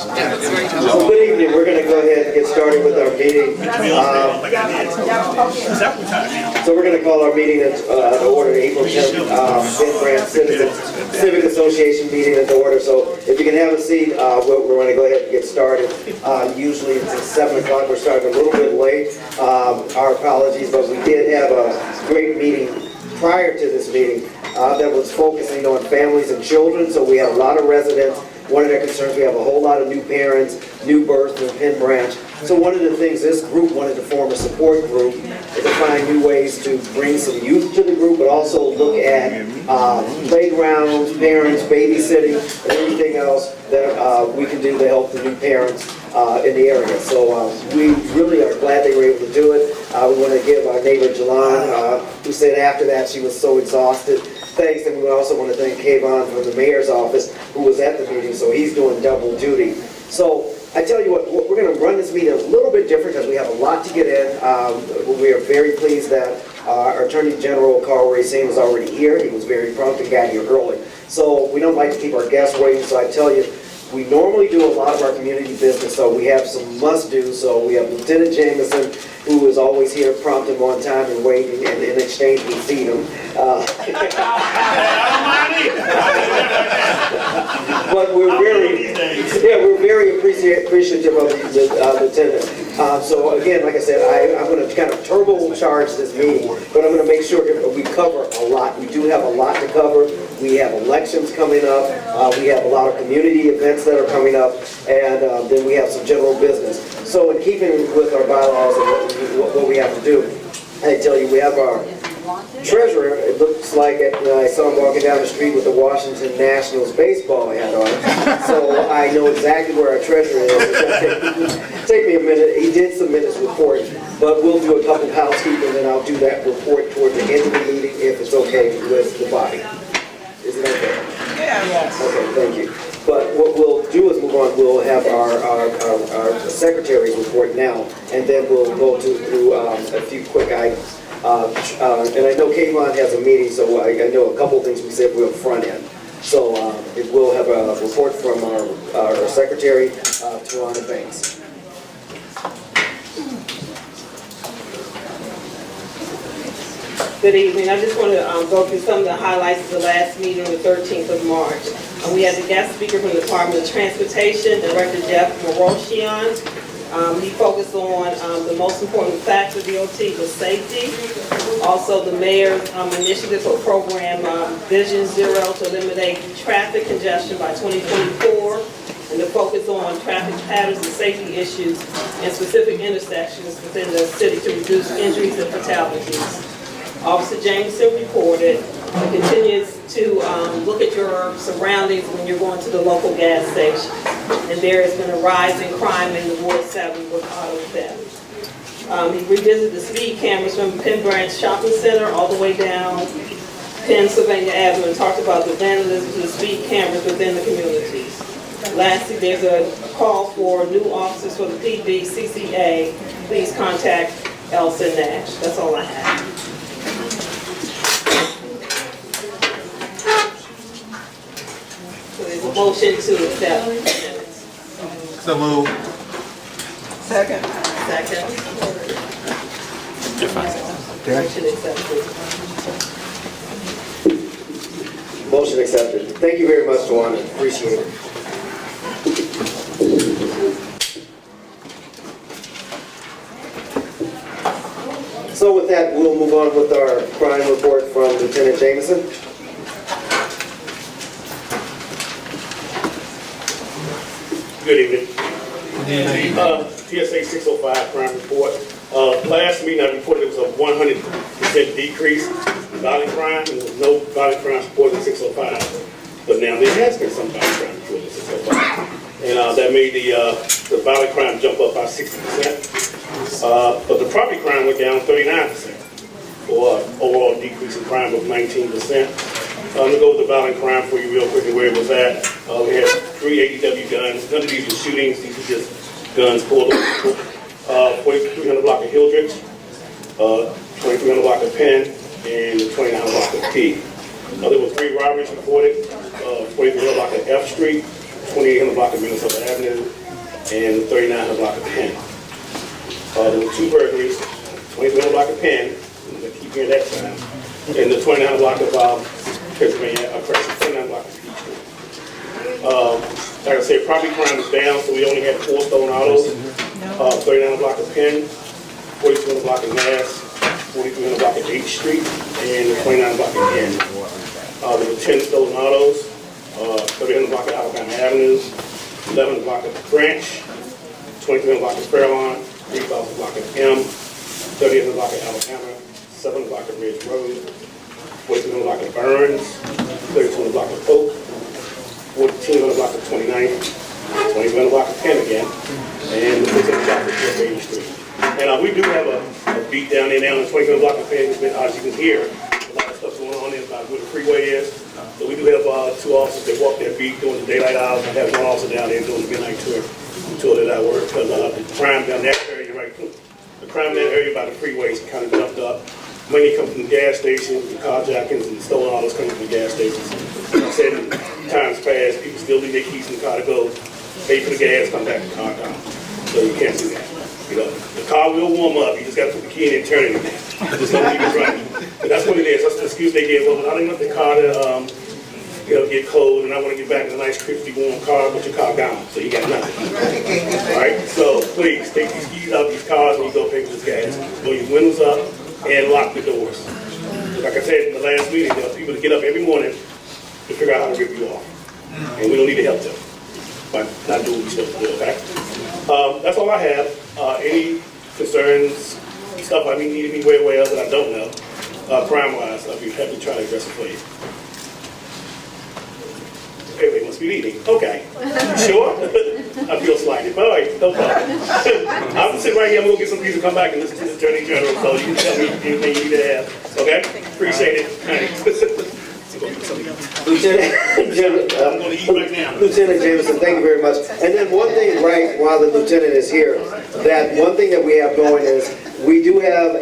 So good evening. We're going to go ahead and get started with our meeting. So we're going to call our meeting to order, April 10th, Penn Branch Civic Association meeting at order. So if you can have a seat, we're going to go ahead and get started. Usually it's at 7 o'clock. We're starting a little bit late. Our apologies, but we did have a great meeting prior to this meeting that was focusing on families and children. So we had a lot of residents. One of their concerns, we have a whole lot of new parents, new births in Penn Branch. So one of the things this group wanted to form a support group is to find new ways to bring some youth to the group, but also look at playgrounds, parents, babysitting, and everything else that we can do to help the new parents in the area. So we really are glad they were able to do it. We want to give our neighbor Jalon, who said after that she was so exhausted, thanks, and we also want to thank Kayvon from the mayor's office who was at the meeting, so he's doing double duty. So I tell you what, we're going to run this meeting a little bit different because we have a lot to get in. We are very pleased that our Attorney General Carl Racine was already here. He was very prompt and got here early. So we don't like to keep our guests waiting, so I tell you, we normally do a lot of our community business, so we have some must-do. So we have Lieutenant Jameson, who is always here prompt and on time and waiting, and in exchange we feed him. But we're very appreciative of the lieutenant. So again, like I said, I'm going to kind of turbocharge this meeting, but I'm going to make sure that we cover a lot. We do have a lot to cover. We have elections coming up. We have a lot of community events that are coming up, and then we have some general business. So in keeping with our bylaws and what we have to do, I tell you, we have our treasurer. It looks like I saw him walking down the street with the Washington Nationals baseball hat on. So I know exactly where our treasurer is. Take me a minute. He did submit his report, but we'll do a couple of housekeeping, and I'll do that report toward the end of the meeting if it's okay with the body. Is it okay? Yes. Okay, thank you. But what we'll do is move on. We'll have our secretary's report now, and then we'll go through a few quick items. And I know Kayvon has a meeting, so I know a couple of things we said we're front end. So we'll have a report from our secretary, Tawana Banks. Good evening. I just want to go through some of the highlights of the last meeting, the 13th of March. We had the guest speaker from the Department of Transportation, Director Jeff Maroshian. He focused on the most important factor of DOT was safety. Also, the mayor's initiative or program, Vision Zero, to eliminate traffic congestion by 2024, and to focus on traffic patterns and safety issues in specific intersections within the city to reduce injuries and fatalities. Officer Jameson reported and continues to look at your surroundings when you're going to the local gas station. And there has been a rise in crime in the Ward 7 with auto theft. He revisited the speed cameras from Penn Branch Shopping Center all the way down Pennsylvania Avenue and talked about the vandalism of the speed cameras within the communities. Lastly, there's a call for new officers for the PBCCA. Please contact Elsa Nash. That's all I have. So there's a motion to accept. So move. Second. Motion accepted. Motion accepted. Thank you very much, Tawana. Appreciate it. So with that, we'll move on with our crime report from Lieutenant Jameson. Good evening. TSA 605 crime report. Last meeting I reported it was a 100% decrease in violent crime, and there was no violent crime reported in 605. But now there has been some violent crime reported in 605. And that made the violent crime jump up by 60%. But the property crime went down 39%, for an overall decrease in crime of 19%. Let me go with the violent crime for you real quickly where it was at. We had 3 ADW guns. None of these were shootings. These were just guns pulled over people. 4300 block of Hildrich, 2300 block of Penn, and 2900 block of P. There were 3 robberies reported. 4300 block of F Street, 2800 block of Minnesota Avenue, and the 3900 block of Penn. There were 2 burglaries, 2300 block of Penn, I keep hearing that time, and the 2900 block of Pennsylvania, 2900 block of Peachtree. Like I said, property crime is down, so we only had 4 stolen autos. 3900 block of Penn, 4200 block of Mass, 4300 block of H Street, and 29 block of N. There were 10 stolen autos, 300 block of Alabama Avenue, 11 block of Branch, 2300 block of Fairlawn, 3000 block of M, 3000 block of Alabama, 7 block of Ridge Road, 4200 block of Burns, 3200 block of Oak, 1400 block of 29th, 2100 block of Penn again, and the 600 block of Main Street. And we do have a beat down there now in the 2100 block of Penn. As you can hear, a lot of stuff going on there about where the freeway is. So we do have 2 officers that walk that beat during the daylight hours. I have 1 officer down there doing the midnight tour that I work, because the crime down that area, right? The crime in that area by the freeway is kind of jumped up. Money comes from the gas stations, the carjackings, and stolen autos coming from the gas stations. Like I said, in times past, people still leave their keys in the car to go pay for the gas, come back to the car down. So you can't do that. You know, the car will warm up. You just got to put the key in and turn it in there. Just don't leave it running. But that's what it is. That's the excuse they give. Well, I don't want the car to, get cold, and I want to get back in a nice, crispy, warm car, but your car gone, so you got nothing. All right? So please take these keys out of these cars when you go pay for this gas. Blow your windows up and lock the doors. Like I said in the last meeting, there are people that get up every morning to figure out how to rip you off, and we don't need to help them by not doing what we're supposed to do. Okay? That's all I have. Any concerns, stuff I need to be aware of that I don't know, crime-wise, I'll be happy to try to address it for you. Everybody must be leaving. Okay. Sure? I feel slighted. All right, no problem. I'm going to sit right here. I'm going to get some people to come back and listen to the Attorney General, so you can tell me anything you need to have. Okay? Appreciate it. I'm going to eat right now. Lieutenant Jameson, thank you very much. And then one thing, right, while the lieutenant is here, that one thing that we have going is we do have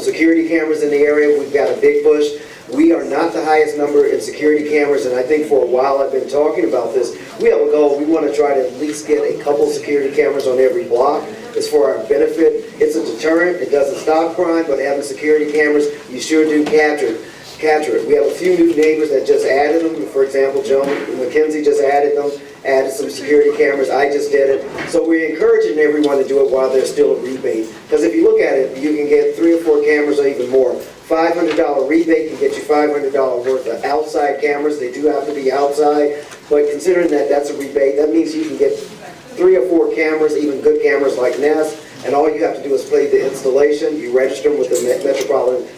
security cameras in the area. We've got a big push. We are not the highest number in security cameras, and I think for a while I've been talking about this. We have a goal. We want to try to at least get a couple security cameras on every block. It's for our benefit. It's a deterrent. It doesn't stop crime, but having security cameras, you sure do capture it. We have a few new neighbors that just added them. For example, Joan McKenzie just added them, added some security cameras. I just did it. So we're encouraging everyone to do it while there's still a rebate. Because if you look at it, you can get 3 or 4 cameras or even more. $500 rebate can get you $500 worth of outside cameras. They do have to be outside, but considering that that's a rebate, that means you can get 3 or 4 cameras, even good cameras like Nest, and all you have to do is pay the installation. You register them with the Metropolitan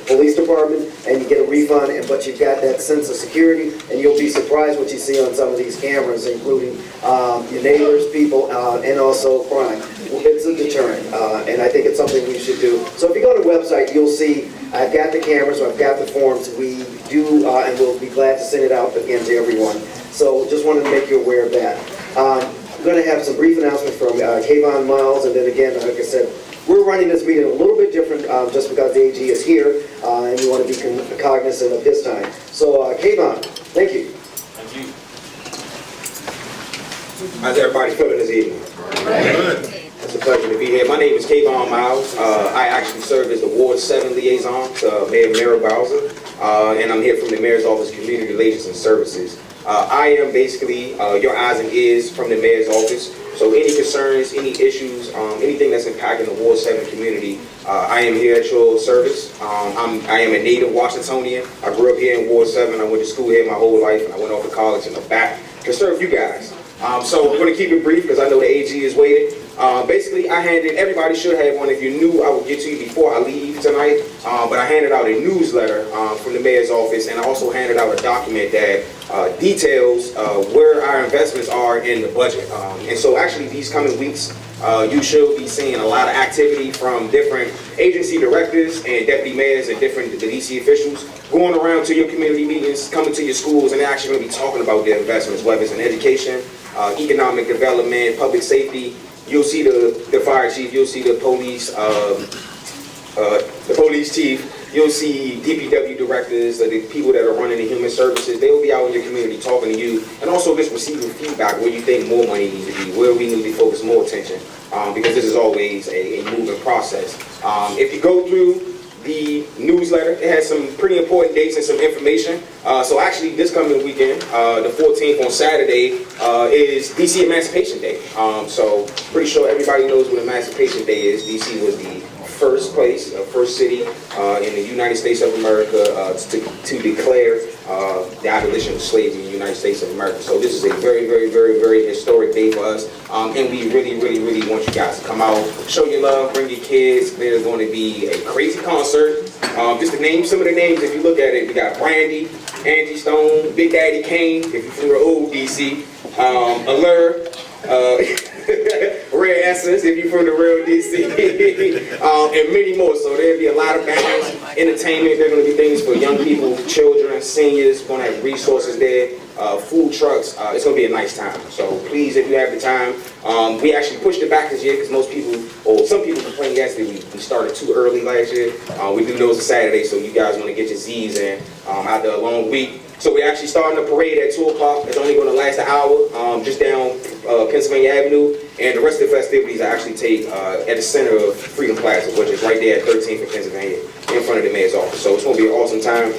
Police Department, and you get a refund, but you've got that sense of security, and you'll be surprised what you see on some of these cameras, including your neighbors, people, and also crime. It's a deterrent, and I think it's something we should do. So if you go to the website, you'll see I've got the cameras, I've got the forms. We do, and we'll be glad to send it out again to everyone. So just wanted to make you aware of that. I'm going to have some brief announcements from Kayvon Miles, and then again, like I said, we're running this meeting a little bit different just because the AG is here, and we want to be cognizant of his time. So, Kayvon, thank you. Thank you. How's everybody feeling this evening? Good. It's a pleasure to be here. My name is Kayvon Miles. I actually serve as the Ward 7 liaison to Mayor Mara Bowser, and I'm here from the Mayor's Office of Community Relations and Services. I am basically your eyes and ears from the Mayor's Office. So any concerns, any issues, anything that's impacting the Ward 7 community, I am here at your service. I am a native Washingtonian. I grew up here in Ward 7. I went to school here my whole life, and I went off to college in the back to serve you guys. So I'm going to keep it brief because I know the AG is waiting. Basically, everybody should have one. If you're new, I will get to you before I leave tonight. But I handed out a newsletter from the Mayor's office, and I also handed out a document that details where our investments are in the budget. And so actually these coming weeks, you should be seeing a lot of activity from different agency directors and deputy mayors and different DC officials going around to your community meetings, coming to your schools, and they're actually going to be talking about their investments, whether it's in education, economic development, public safety. You'll see the fire chief, you'll see the police chief, You'll see DPW directors, the people that are running the human services. They will be out in your community talking to you, and also just receiving feedback where you think more money needs to be, where we need to focus more attention, because this is always a moving process. If you go through the newsletter, it has some pretty important dates and some information. So actually this coming weekend, the 14th on Saturday, is DC Emancipation Day. So pretty sure everybody knows what Emancipation Day is. DC was the first city in the United States of America to declare the abolition of slavery in the United States of America. So this is a very, very, very, very historic day for us. And we really, really, really want you guys to come out, show your love, bring your kids. There's going to be a crazy concert. Just to name some of the names, if you look at it, we got Brandy, Angie Stone, Big Daddy Kane, if you're from the old DC, Allure, Rare Essence, if you're from the real DC, and many more. So there'll be a lot of bands, entertainment. There are going to be things for young people, children, seniors. We're going to have resources there, food trucks. It's going to be a nice time. So please, if you have the time, we actually pushed it back this year because most people, or some people complained yesterday, we started too early last year. We do those on Saturday, so you guys want to get your Z's in after a long week. So we're actually starting the parade at 2 o'clock. It's only going to last an hour, just down Pennsylvania Avenue. And the rest of the festivities I actually take at the center of Freedom Plaza, which is right there at 13th and Pennsylvania, in front of the mayor's office. So it's going to be an awesome time.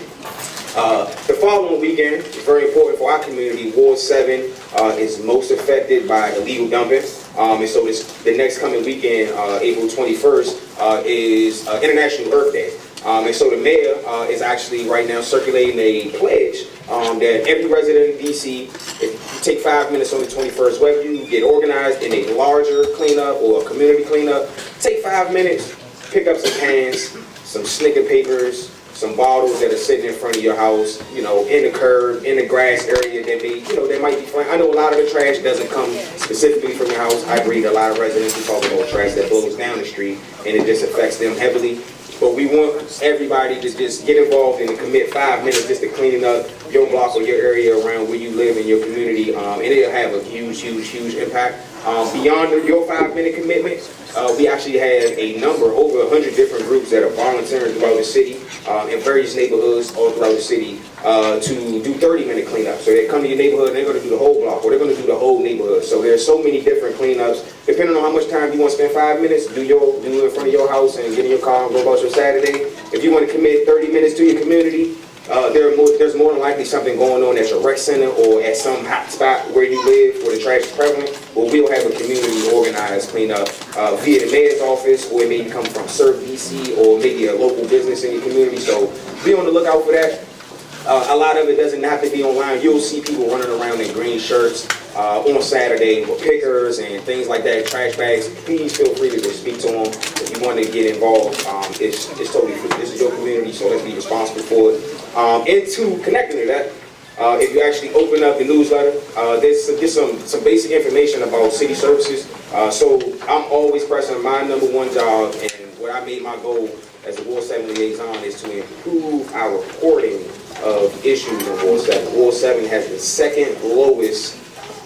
The following weekend is very important for our community. Ward 7 is most affected by illegal dumping. And so the next coming weekend, April 21st, is International Earth Day. And so the mayor is actually right now circulating a pledge that every resident in DC, if you take 5 minutes on the 21st, whether you get organized in a larger cleanup or a community cleanup, take 5 minutes, pick up some cans, some Snicker papers, some bottles that are sitting in front of your house, you know, in the curb, in the grass area that may, you know, that might be fine. I know a lot of the trash doesn't come specifically from your house. I agree, a lot of residents who talk about trash that blows down the street and it just affects them heavily. But we want everybody to just get involved and commit 5 minutes just to cleaning up your block or your area around where you live in your community, and it'll have a huge, huge, huge impact. Beyond your 5-minute commitment, we actually have a number, over 100 different groups that are volunteering throughout the city, in various neighborhoods all throughout the city, to do 30-minute cleanups. So they come to your neighborhood and they're going to do the whole block, or they're going to do the whole neighborhood. So there's so many different cleanups. Depending on how much time you want to spend, 5 minutes, do it in front of your house and get in your car and go about your Saturday. If you want to commit 30 minutes to your community, there's more than likely something going on at your rec center or at some hot spot where you live where the trash is prevalent. Well, we'll have a community organized cleanup via the mayor's office, or it may come from Serve DC or maybe a local business in your community. So be on the lookout for that. A lot of it doesn't have to be online. You'll see people running around in green shirts on Saturday with pickers and things like that, trash bags. Please feel free to just speak to them if you want to get involved. It's totally free. This is your community, so let's be responsible for it. And to connecting to that, if you actually open up the newsletter, there's some basic information about city services. So I'm always pressing my #1 job, and what I made my goal as a Ward 7 liaison is to improve our reporting of issues in Ward 7. Ward 7 has the second lowest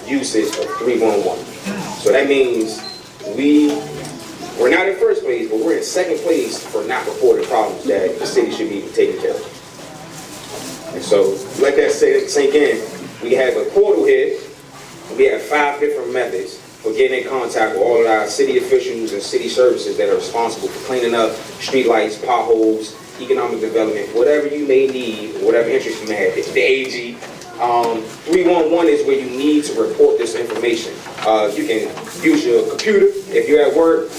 usage of 311. So that means we're not in first place, but we're in second place for not reported problems that the city should be taking care of. And so let that sink in. We have a portal here. We have 5 different methods for getting in contact with all of our city officials and city services that are responsible for cleaning up streetlights, potholes, economic development, whatever you may need, whatever interest you may have. The AG. 311 is where you need to report this information. You can use your computer. If you're at work,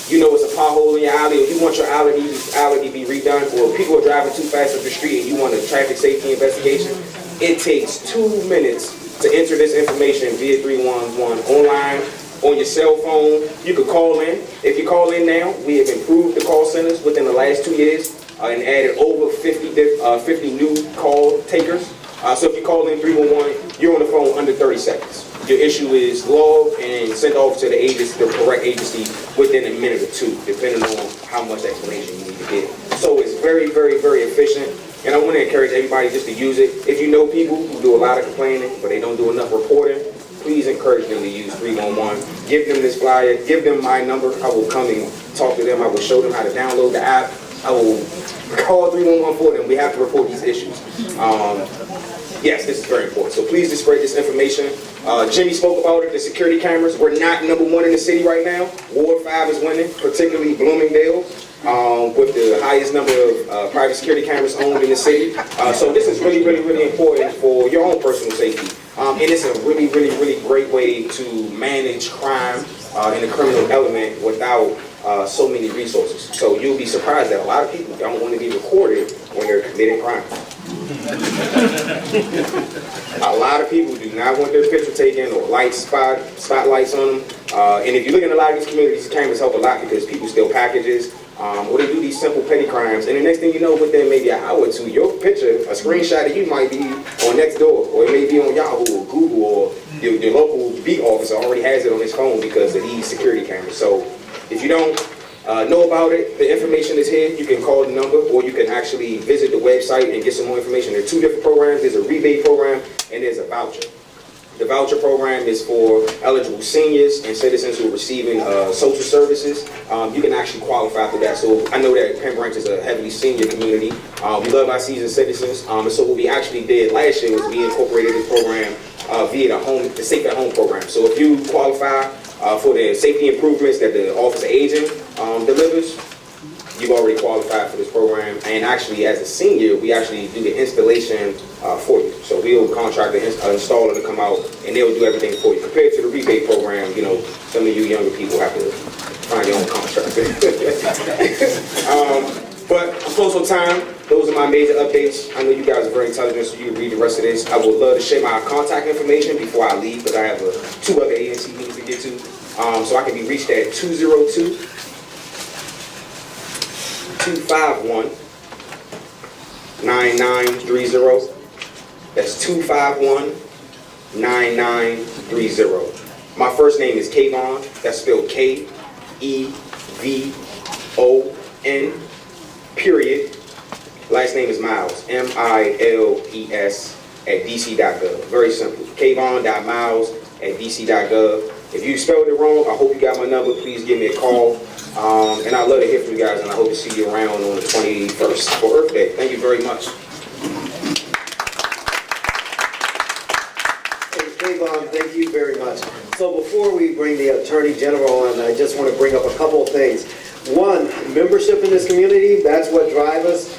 you know it's a pothole in your alley, or you want your alley to be redone, or people are driving too fast up the street and you want a traffic safety investigation. It takes 2 minutes to enter this information via 311 online, on your cell phone. You could call in. If you call in now, we have improved the call centers within the last 2 years and added over 50 new call takers. So if you call in 311, you're on the phone under 30 seconds. Your issue is logged and sent off to the correct agency within a minute or 2, depending on how much explanation you need to get. So it's very, very, very efficient. And I want to encourage everybody just to use it. If you know people who do a lot of complaining, but they don't do enough reporting, please encourage them to use 311. Give them this flyer. Give them my number. I will come and talk to them. I will show them how to download the app. I will call 311 for them. We have to report these issues. Yes, this is very important. So please just spread this information. Jimmy spoke about it, the security cameras. We're not #1 in the city right now. Ward 5 is winning, particularly Bloomingdale, with the highest number of private security cameras owned in the city. So this is really, really, really important for your own personal safety. And it's a really, really, really great way to manage crime and the criminal element without so many resources. So you'll be surprised that a lot of people don't want to be recorded when they're committing crime. A lot of people do not want their picture taken or spotlights on them. And if you look in a lot of these communities, the cameras help a lot because people steal packages or they do these simple petty crimes. And the next thing you know, within maybe an hour or two, your picture, a screenshot of you might be on Nextdoor, or it may be on Yahoo or Google, or your local beat officer already has it on his phone because of these security cameras. So if you don't know about it, the information is here. You can call the number, or you can actually visit the website and get some more information. There are 2 different programs. There's a rebate program and there's a voucher. The voucher program is for eligible seniors and citizens who are receiving social services. You can actually qualify for that. So I know that Penn Branch is a heavily senior community. We love our seasoned citizens. And so what we actually did last year was we incorporated this program via the Safe at Home program. So if you qualify for the safety improvements that the Office of Aging delivers, you've already qualified for this program. And actually, as a senior, we actually do the installation for you. So we'll contract an installer to come out, and they'll do everything for you. Compared to the rebate program, you know, some of you younger people have to find your own contract. But I'm close on time. Those are my major updates. I know you guys are very intelligent, so you can read the rest of this. I would love to share my contact information before I leave, because I have 2 other ANC meetings to get to. So I can be reached at 202-251-9930. That's 251-9930. My first name is Kayvon. That's spelled K-E-V-O-N, period. Last name is Miles, M-I-L-E-S, at dc.gov. Very simple. Kayvon.miles at dc.gov. If you spelled it wrong, I hope you got my number. Please give me a call. And I'd love to hear from you guys, and I hope to see you around on the 21st for Earth Day. Thank you very much. Hey, Kayvon, thank you very much. So before we bring the Attorney General on, I just want to bring up a couple of things. One, membership in this community, that's what drives us.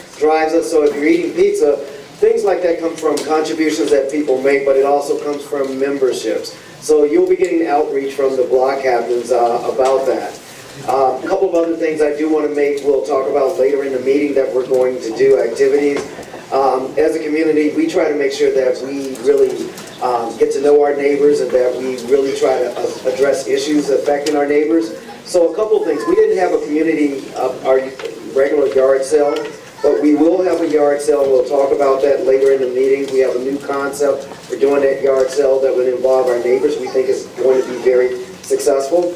So if you're eating pizza, things like that come from contributions that people make, but it also comes from memberships. So you'll be getting outreach from the block captains about that. A couple of other things I do want to make, we'll talk about later in the meeting that we're going to do activities. As a community, we try to make sure that we really get to know our neighbors and that we really try to address issues affecting our neighbors. So a couple of things. We didn't have a community, our regular yard sale, but we will have a yard sale. We'll talk about that later in the meeting. We have a new concept for doing that yard sale that would involve our neighbors. We think is going to be very successful.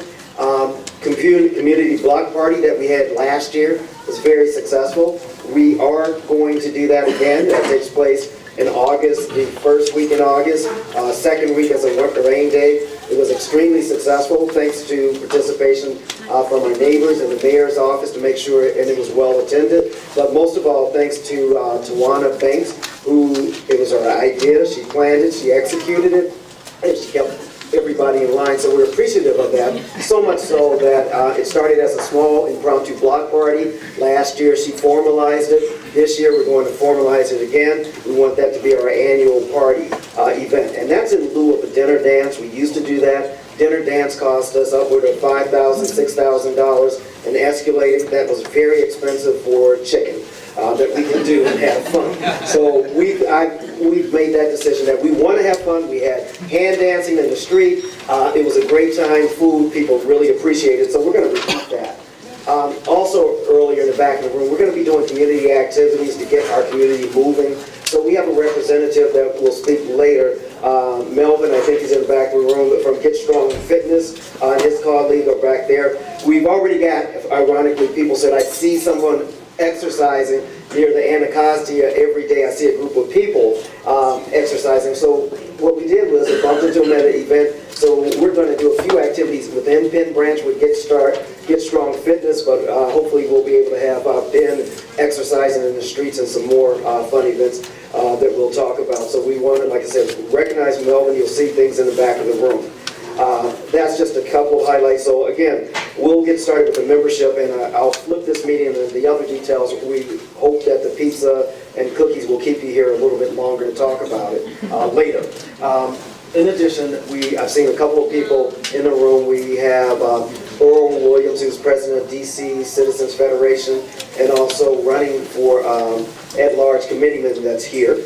Community block party that we had last year was very successful. We are going to do that again. That takes place in August, the first week in August, second week as a rain day. It was extremely successful thanks to participation from our neighbors and the mayor's office to make sure and it was well attended. But most of all, thanks to Tawana Banks, who it was her idea. She planned it, she executed it, and she kept everybody in line. So we're appreciative of that. So much so that it started as a small impromptu block party. Last year she formalized it. This year we're going to formalize it again. We want that to be our annual party event. And that's in lieu of a dinner dance. We used to do that. Dinner dance cost us upward of $5,000, $6,000 and escalating. That was very expensive for chicken that we can do and have fun. So we've made that decision that we want to have fun. We had hand dancing in the street. It was a great time. Food, people really appreciated it. So we're going to repeat that. Also, earlier in the back of the room, we're going to be doing community activities to get our community moving. So we have a representative that will speak later. Melvin, I think he's in the back of the room, but from Get Strong Fitness, his colleague are back there. We've already got, ironically, people said, I see someone exercising near the Anacostia every day. I see a group of people exercising. So what we did was we bumped into them at an event So we're going to do a few activities within Penn Branch with Get Strong Fitness, but hopefully we'll be able to have Penn exercising in the streets and some more fun events that we'll talk about. So we want to, like I said, recognize Melvin. You'll see things in the back of the room. That's just a couple of highlights. So again, we'll get started with the membership, and I'll flip this meeting and the other details. We hope that the pizza and cookies will keep you here a little bit longer to talk about it later. In addition, I've seen a couple of people in the room. We have Earl Williams, who's president of DC Citizens Federation, and also running for at-large committeeman that's here.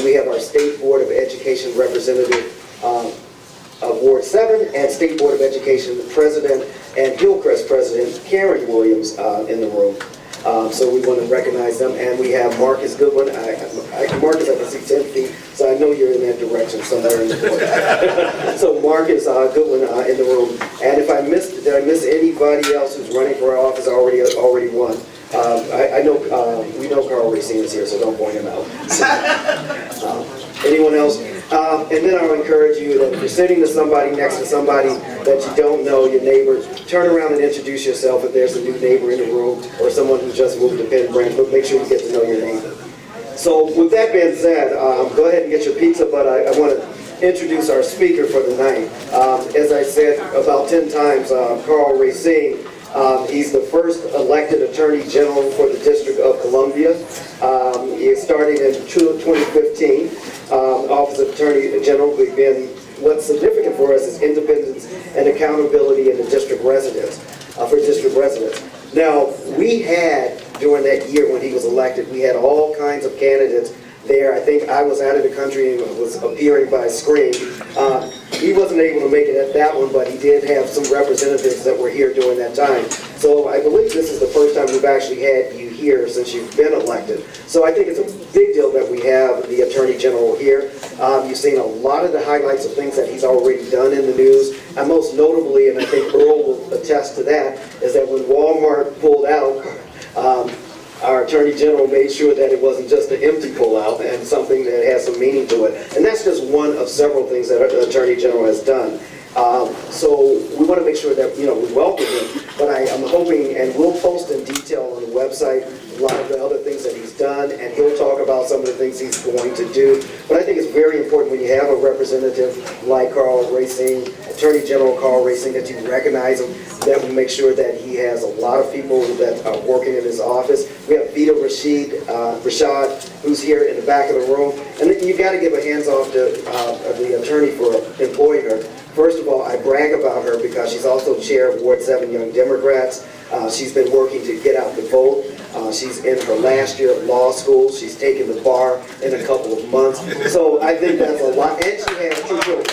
We have our State Board of Education representative of Ward 7 and State Board of Education President and Hillcrest President Karen Williams in the room. So we want to recognize them. And we have Marcus Goodwin. Marcus, I can see 10 feet, so I know you're in that direction somewhere in the board. So Marcus Goodwin in the room. And if did I miss anybody else who's running for our office already won? I know, we know Carl Racine is here, so don't point him out. Anyone else? And then I'll encourage you that if you're sitting to somebody next to somebody that you don't know, your neighbor, turn around and introduce yourself if there's a new neighbor in the room or someone who just moved to Penn Branch, but make sure you get to know your neighbor. So with that being said, go ahead and get your pizza, but I want to introduce our speaker for the night. As I said about 10 times, Carl Racine. He's the first elected Attorney General for the District of Columbia. He started in 2015. Office of Attorney General. What's significant for us is independence and accountability in the district residents, for district residents. Now, we had, during that year when he was elected, we had all kinds of candidates there. I think I was out of the country and was appearing by screen. He wasn't able to make it at that one, but he did have some representatives that were here during that time. So I believe this is the first time we've actually had you here since you've been elected. So I think it's a big deal that we have the Attorney General here. You've seen a lot of the highlights of things that he's already done in the news. And most notably, and I think Earl will attest to that, is that when Walmart pulled out, our Attorney General made sure that it wasn't just an empty pullout and something that has some meaning to it. And that's just one of several things that the Attorney General has done. So we want to make sure that, we welcome him. But I'm hoping, and we'll post in detail on the website, a lot of the other things that he's done, and he'll talk about some of the things he's going to do. But I think it's very important when you have a representative like Carl Racine, Attorney General Carl Racine, that you recognize him, that we make sure that he has a lot of people that are working in his office. We have Vita Rashad, who's here in the back of the room. And then you got to give a hands off to the attorney for employing her. First of all, I brag about her because she's also chair of Ward 7 Young Democrats. She's been working to get out the vote. She's in her last year of law school. She's taken the bar in a couple of months. So I think that's a lot. And she has 2 children.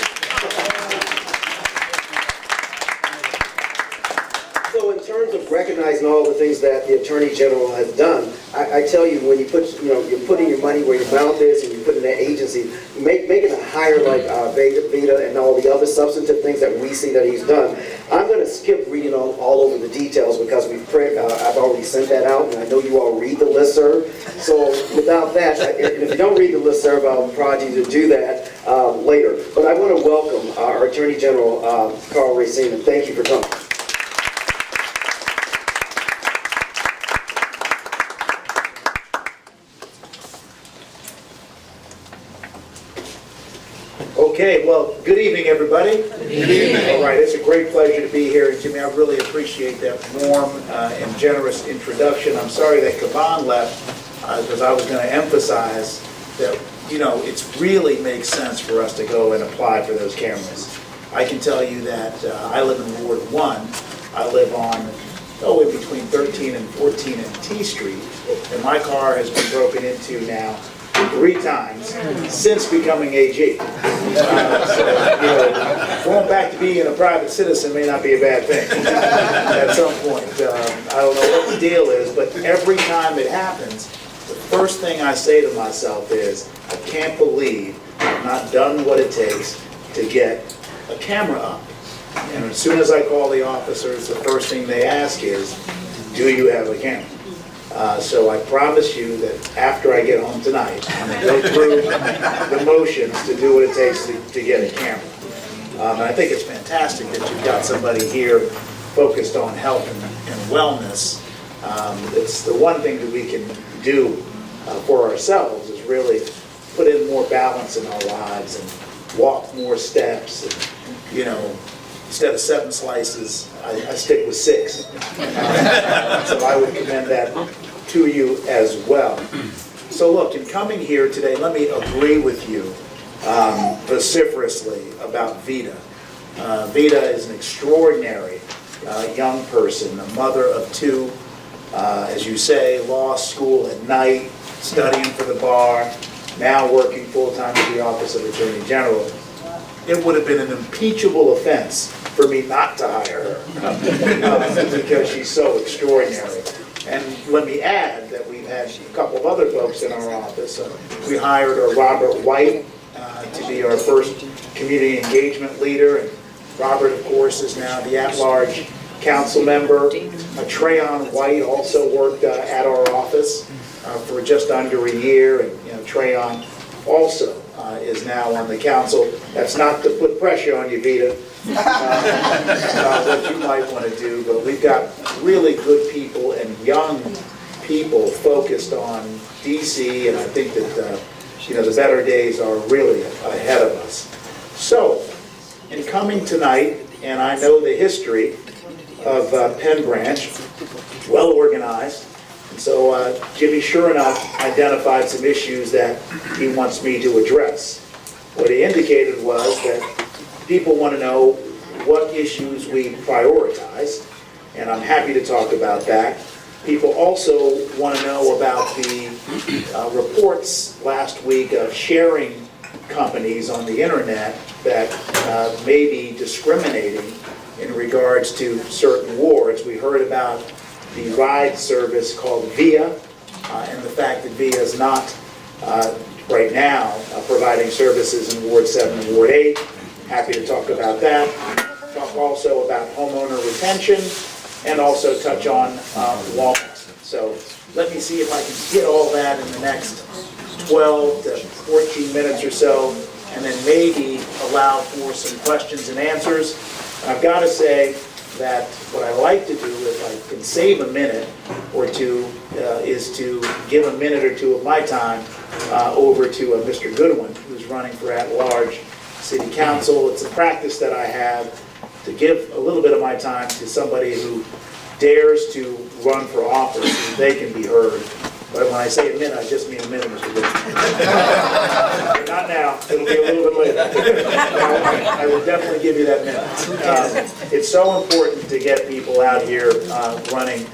So in terms of recognizing all the things that the Attorney General has done, I tell you, when you put, you're putting your money where your mouth is, and you put in that agency, making a hire like Vita and all the other substantive things that we see that he's done. I'm going to skip reading all over the details because I've already sent that out, and I know you all read the listserv. So without that, and if you don't read the listserv, I'll prod you to do that later. But I want to welcome our Attorney General, Carl Racine, and thank you for coming. Okay, well, good evening, everybody. Good evening. All right, it's a great pleasure to be here. And Jimmy, I really appreciate that warm and generous introduction. I'm sorry that Kaban left because I was going to emphasize that, it really makes sense for us to go and apply for those cameras. I can tell you that I live in Ward 1. I live on, in between 13 and 14 and T Street. And my car has been broken into now 3 times since becoming AG. Going back to being a private citizen may not be a bad thing at some point. I don't know what the deal is, but every time it happens, the first thing I say to myself is, I can't believe I've not done what it takes to get a camera up. And as soon as I call the officers, the first thing they ask is, do you have a camera? So I promise you that after I get home tonight, I'm going to go through the motions to do what it takes to get a camera. And I think it's fantastic that you've got somebody here focused on health and wellness. It's the one thing that we can do for ourselves is really put in more balance in our lives and walk more steps. And, you know, instead of 7 slices, I stick with 6. So I would commend that to you as well. So look, in coming here today, let me agree with you vociferously about Vita. Vita is an extraordinary young person, a mother of 2, as you say, law school at night, studying for the bar, now working full-time at the Office of Attorney General. It would have been an impeachable offense for me not to hire her because she's so extraordinary. And let me add that we've had a couple of other folks in our office. We hired Robert White to be our first community engagement leader. And Robert, of course, is now the at-large council member. Trayon White also worked at our office for just under a year. And Trayon also is now on the council. That's not to put pressure on you, Vita, what you might want to do, but we've got really good people and young people focused on DC, and I think that the better days are really ahead of us. So, in coming tonight, and I know the history of Penn Branch, well organized, and so Jimmy sure enough identified some issues that he wants me to address. What he indicated was that people want to know what issues we prioritize, and I'm happy to talk about that. People also want to know about the reports last week of sharing companies on the internet that may be discriminating in regards to certain wards. We heard about the ride service called Via, and the fact that Via is not right now providing services in Ward 7 and Ward 8. Happy to talk about that. Talk also about homeowner retention and also touch on Walmart. So let me see if I can get all that in the next 12 to 14 minutes or so, and then maybe allow for some questions and answers. I've got to say that what I like to do, if I can save a minute or two, is to give a minute or two of my time over to Mr. Goodwin, who's running for at-large city council. It's a practice that I have to give a little bit of my time to somebody who dares to run for office so they can be heard. But when I say a minute, I just mean a minute, Mr. Goodwin. Not now, it'll be a little bit later. I will definitely give you that minute. It's so important to get people out here running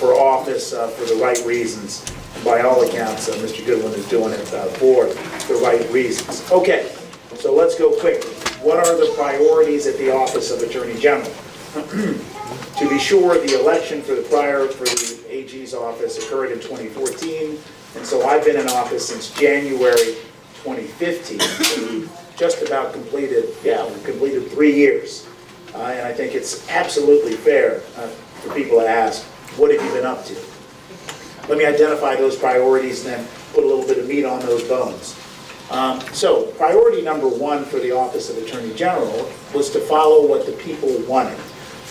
for office for the right reasons. By all accounts, Mr. Goodwin is doing it for the right reasons. Okay, so let's go quickly. What are the priorities at the Office of Attorney General? To be sure, the election for the AG's office occurred in 2014, and so I've been in office since January 2015. So we've just about completed 3 years. And I think it's absolutely fair for people to ask, what have you been up to? Let me identify those priorities and then put a little bit of meat on those bones. So priority number 1 for the Office of Attorney General was to follow what the people wanted.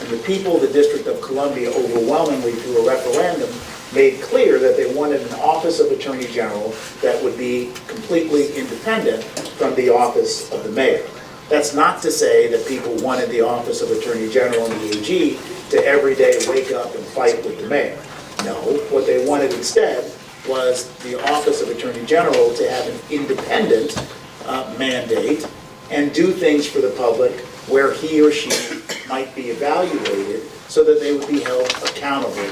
And the people of the District of Columbia overwhelmingly through a referendum made clear that they wanted an Office of Attorney General that would be completely independent from the Office of the Mayor. That's not to say that people wanted the Office of Attorney General and the AG to every day wake up and fight with the Mayor. No, what they wanted instead was the Office of Attorney General to have an independent mandate and do things for the public where he or she might be evaluated so that they would be held accountable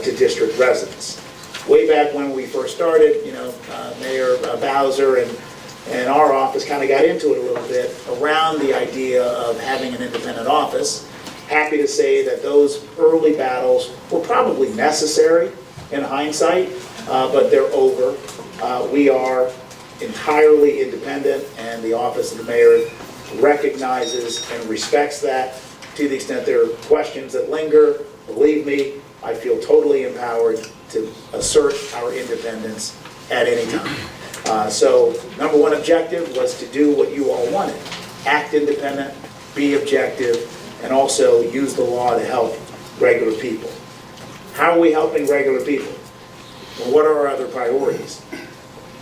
to district residents. Way back when we first started, Mayor Bowser and our office kind of got into it a little bit around the idea of having an independent office. Happy to say that those early battles were probably necessary in hindsight, but they're over. We are entirely independent, and the Office of the Mayor recognizes and respects that. To the extent there are questions that linger, believe me, I feel totally empowered to assert our independence at any time. So number 1 objective was to do what you all wanted. Act independent, be objective, and also use the law to help regular people. How are we helping regular people? Well, what are our other priorities?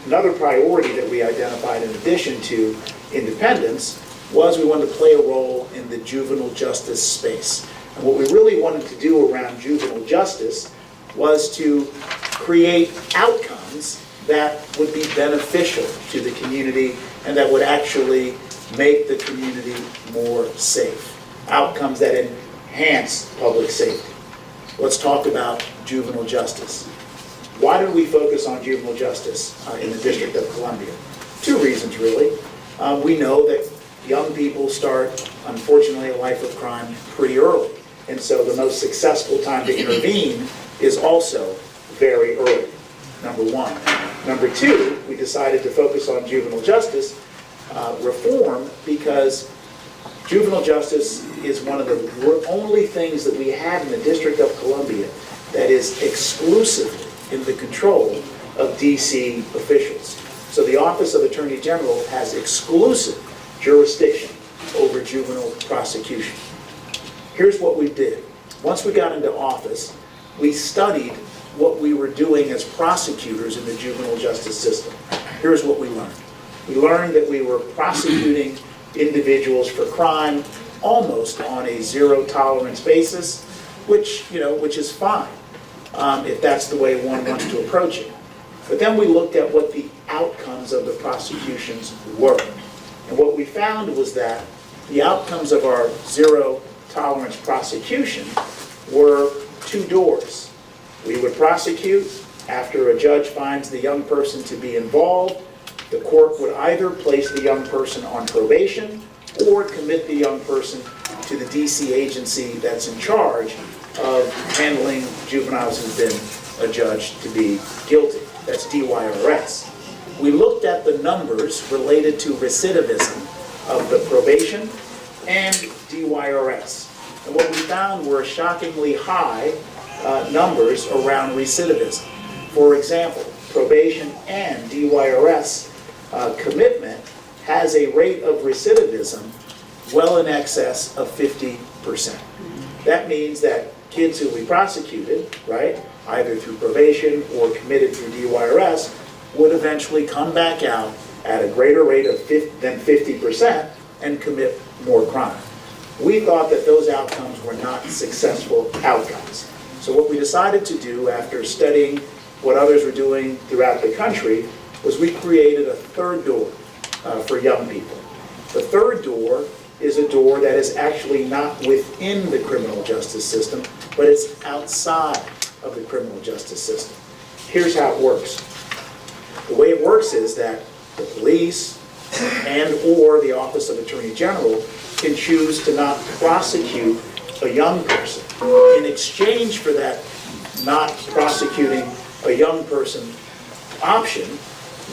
Another priority that we identified in addition to independence was we wanted to play a role in the juvenile justice space. And what we really wanted to do around juvenile justice was to create outcomes that would be beneficial to the community and that would actually make the community more safe. Outcomes that enhance public safety. Let's talk about juvenile justice. Why did we focus on juvenile justice in the District of Columbia? Two reasons, really. We know that young people start, unfortunately, a life of crime pretty early. And so the most successful time to intervene is also very early, number one. Number two, we decided to focus on juvenile justice reform because juvenile justice is one of the only things that we have in the District of Columbia that is exclusively in the control of DC officials. So the Office of Attorney General has exclusive jurisdiction over juvenile prosecution. Here's what we did. Once we got into office, we studied what we were doing as prosecutors in the juvenile justice system. Here's what we learned. We learned that we were prosecuting individuals for crime almost on a zero tolerance basis, which is fine if that's the way one wants to approach it. But then we looked at what the outcomes of the prosecutions were. And what we found was that the outcomes of our zero tolerance prosecution were two doors. We would prosecute after a judge finds the young person to be involved. The court would either place the young person on probation or commit the young person to the DC agency that's in charge of handling juveniles who've been adjudged to be guilty. That's DYRS. We looked at the numbers related to recidivism of the probation and DYRS. And what we found were shockingly high numbers around recidivism. For example, probation and DYRS commitment has a rate of recidivism well in excess of 50%. That means that kids who we prosecuted, right, either through probation or committed through DYRS, would eventually come back out at a greater rate than 50% and commit more crime. We thought that those outcomes were not successful outcomes. So what we decided to do after studying what others were doing throughout the country was we created a third door for young people. The third door is a door that is actually not within the criminal justice system, but it's outside of the criminal justice system. Here's how it works. The way it works is that the police and or the Office of Attorney General can choose to not prosecute a young person. In exchange for that not prosecuting a young person option,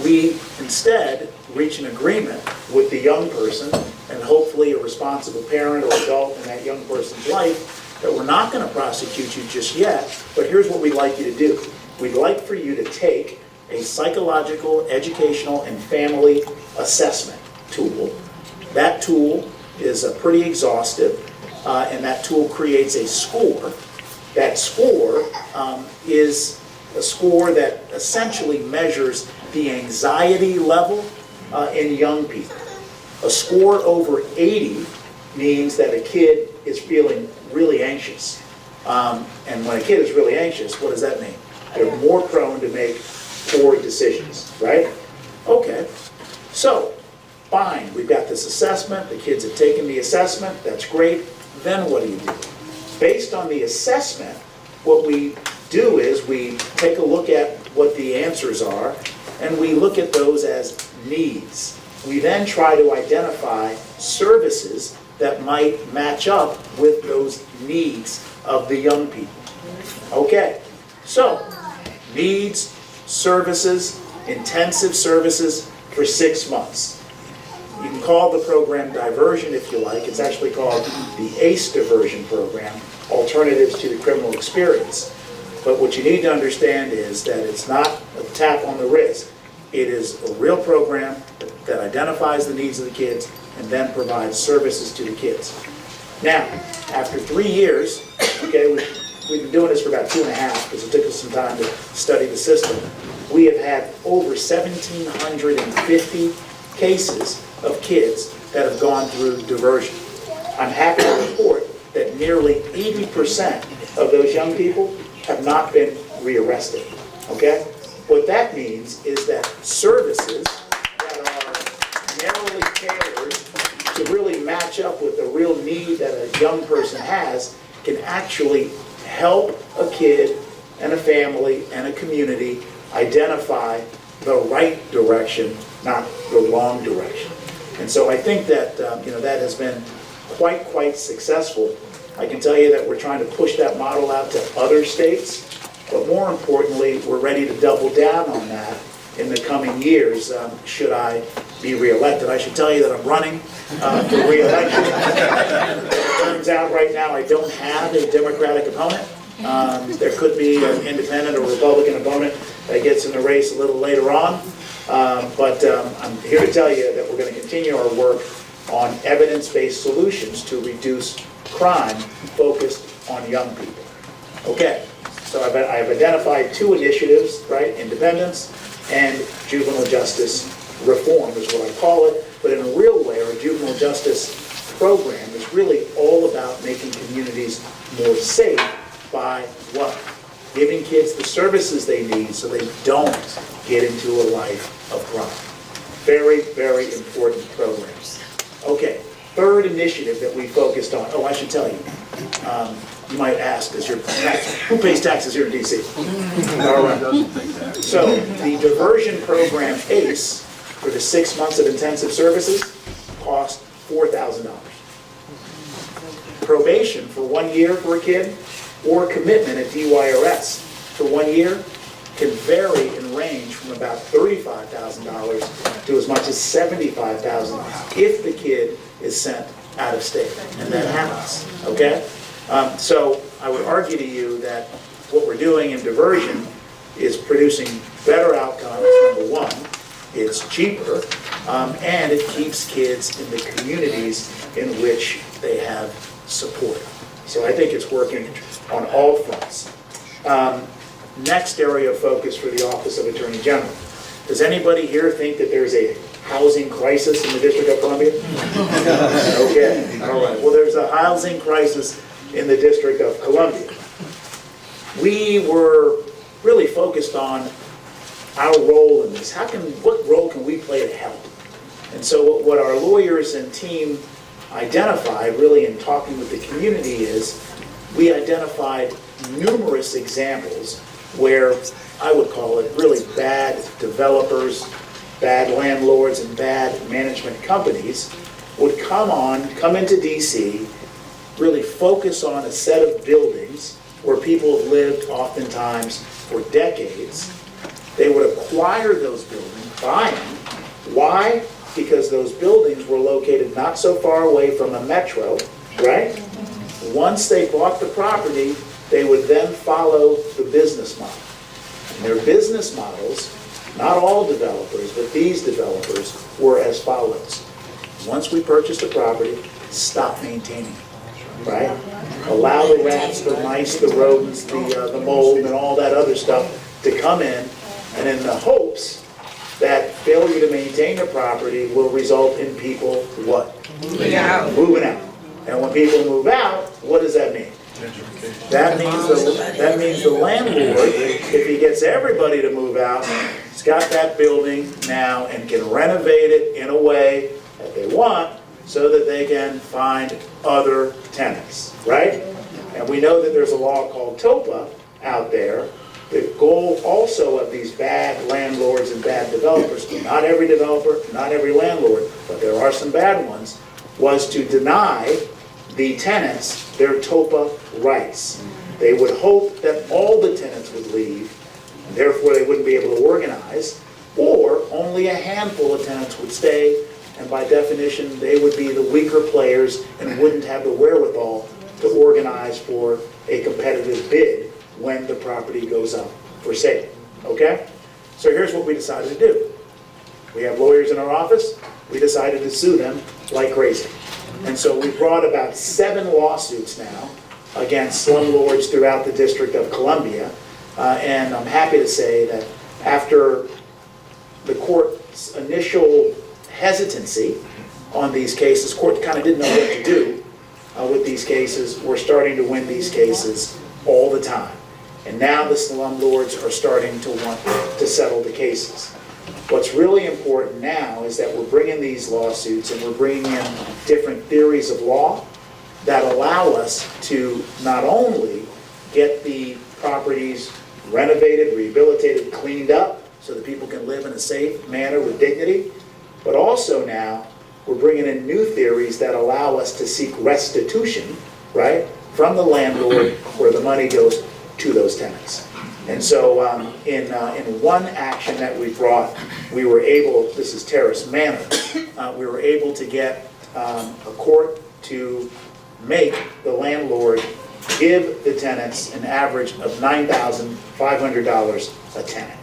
we instead reach an agreement with the young person and hopefully a responsible parent or adult in that young person's life that we're not going to prosecute you just yet, but here's what we'd like you to do. We'd like for you to take a psychological, educational, and family assessment tool. That tool is pretty exhaustive, and that tool creates a score. That score is a score that essentially measures the anxiety level in young people. A score over 80 means that a kid is feeling really anxious. And when a kid is really anxious, what does that mean? They're more prone to make poor decisions, right? Okay, so fine, we've got this assessment, the kids have taken the assessment, that's great. Then what do you do? Based on the assessment, what we do is we take a look at what the answers are, and we look at those as needs. We then try to identify services that might match up with those needs of the young people. Okay, so needs, services, intensive services for 6 months. You can call the program diversion if you like. It's actually called the ACE diversion program, Alternatives to the Criminal Experience. But what you need to understand is that it's not a tap on the wrist. It is a real program that identifies the needs of the kids and then provide services to the kids. Now, after 3 years, okay, we've been doing this for about 2.5 because it took us some time to study the system. We have had over 1,750 cases of kids that have gone through diversion. I'm happy to report that nearly 80% of those young people have not been rearrested, okay? What that means is that services that are narrowly tailored to really match up with the real need that a young person has can actually help a kid and a family and a community identify the right direction, not the wrong direction. And so I think that that has been quite successful. I can tell you that we're trying to push that model out to other states, but more importantly, we're ready to double down on that in the coming years, should I be reelected. I should tell you that I'm running for reelection. It turns out right now I don't have a Democratic opponent. There could be an independent or Republican opponent that gets in the race a little later on. But I'm here to tell you that we're going to continue our work on evidence-based solutions to reduce crime focused on young people. Okay, so I've identified 2 initiatives, right? Independence and juvenile justice reform is what I call it. But in a real way, our juvenile justice program is really all about making communities more safe by what? Giving kids the services they need so they don't get into a life of crime. Very important programs. Okay, third initiative that we focused on. Oh, I should tell you. You might ask, who pays taxes here in D.C.? All right. So the diversion program ACE for the 6 months of intensive services cost $4,000. Probation for 1 year for a kid, or commitment at DYRS for 1 year can vary and range from about $35,000 to as much as $75,000 if the kid is sent out of state, and that happens, okay? So I would argue to you that what we're doing in diversion is producing better outcomes, number one. It's cheaper, and it keeps kids in the communities in which they have support. So I think it's working on all fronts. Next area of focus for the Office of Attorney General. Does anybody here think that there's a housing crisis in the District of Columbia? Okay, all right. Well, there's a housing crisis in the District of Columbia. We were really focused on our role in this. What role can we play to help? And so what our lawyers and team identified really in talking with the community is we identified numerous examples where I would call it really bad developers, bad landlords, and bad management companies would come into DC, really focus on a set of buildings where people have lived oftentimes for decades. They would acquire those buildings, buy them. Why? Because those buildings were located not so far away from a metro, right? Once they bought the property, they would then follow the business model. And their business models, not all developers, but these developers, were as follows. Once we purchased the property, stop maintaining it, right? Allow the rats, the mice, the rodents, the mold, and all that other stuff to come in, and in the hopes that failure to maintain the property will result in people, what? Moving out. Moving out. And when people move out, what does that mean? That means the landlord, if he gets everybody to move out, he's got that building now and can renovate it in a way that they want so that they can find other tenants, right? And we know that there's a law called TOPA out there. The goal also of these bad landlords and bad developers, not every developer, not every landlord, but there are some bad ones, was to deny the tenants their TOPA rights. They would hope that all the tenants would leave, and therefore they wouldn't be able to organize, or only a handful of tenants would stay, and by definition they would be the weaker players and wouldn't have the wherewithal to organize for a competitive bid when the property goes up for sale, okay? So here's what we decided to do. We have lawyers in our office. We decided to sue them like crazy. And so we brought about 7 lawsuits now against slumlords throughout the District of Columbia. And I'm happy to say that after the court's initial hesitancy on these cases, court kind of didn't know what to do with these cases. We're starting to win these cases all the time. And now the slumlords are starting to want to settle the cases. What's really important now is that we're bringing these lawsuits and we're bringing in different theories of law that allow us to not only get the properties renovated, rehabilitated, cleaned up so that people can live in a safe manner with dignity, but also now we're bringing in new theories that allow us to seek restitution, right, from the landlord where the money goes to those tenants. And so in one action that we brought, we were able, this is Terrace Manor, we were able to get a court to make the landlord give the tenants an average of $9,500 a tenant,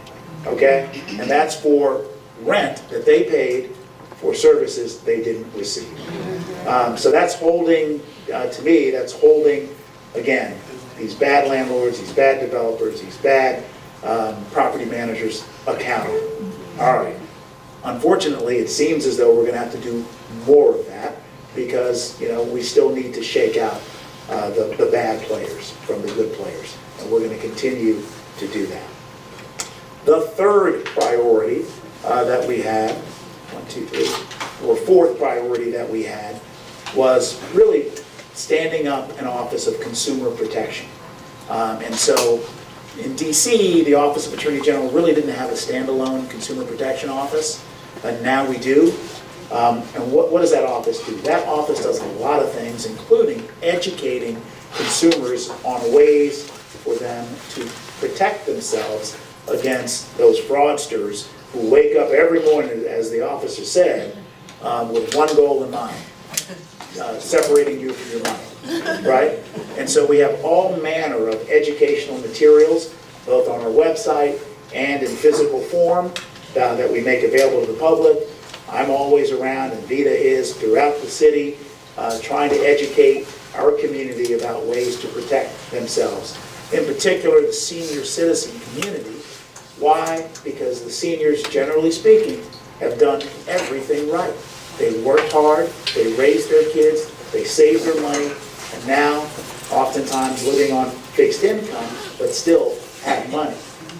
okay? And that's for rent that they paid for services they didn't receive. So that's holding, to me, that's holding, again, these bad landlords, these bad developers, these bad property managers accountable. All right. Unfortunately, it seems as though we're going to have to do more of that because, you know, we still need to shake out the bad players from the good players. And we're going to continue to do that. The third priority that we had, fourth priority that we had was really standing up an Office of Consumer Protection. And so in DC, the Office of Attorney General really didn't have a standalone consumer protection office, and now we do. And what does that office do? That office does a lot of things, including educating consumers on ways for them to protect themselves against those fraudsters who wake up every morning, as the officer said, with one goal in mind. Separating you from your money, right? And so we have all manner of educational materials, both on our website and in physical form, that we make available to the public. I'm always around, and Vita is throughout the city, trying to educate our community about ways to protect themselves. In particular, the senior citizen community. Why? Because the seniors, generally speaking, have done everything right. They worked hard, they raised their kids, they saved their money, and now, oftentimes living on fixed income, but still have money.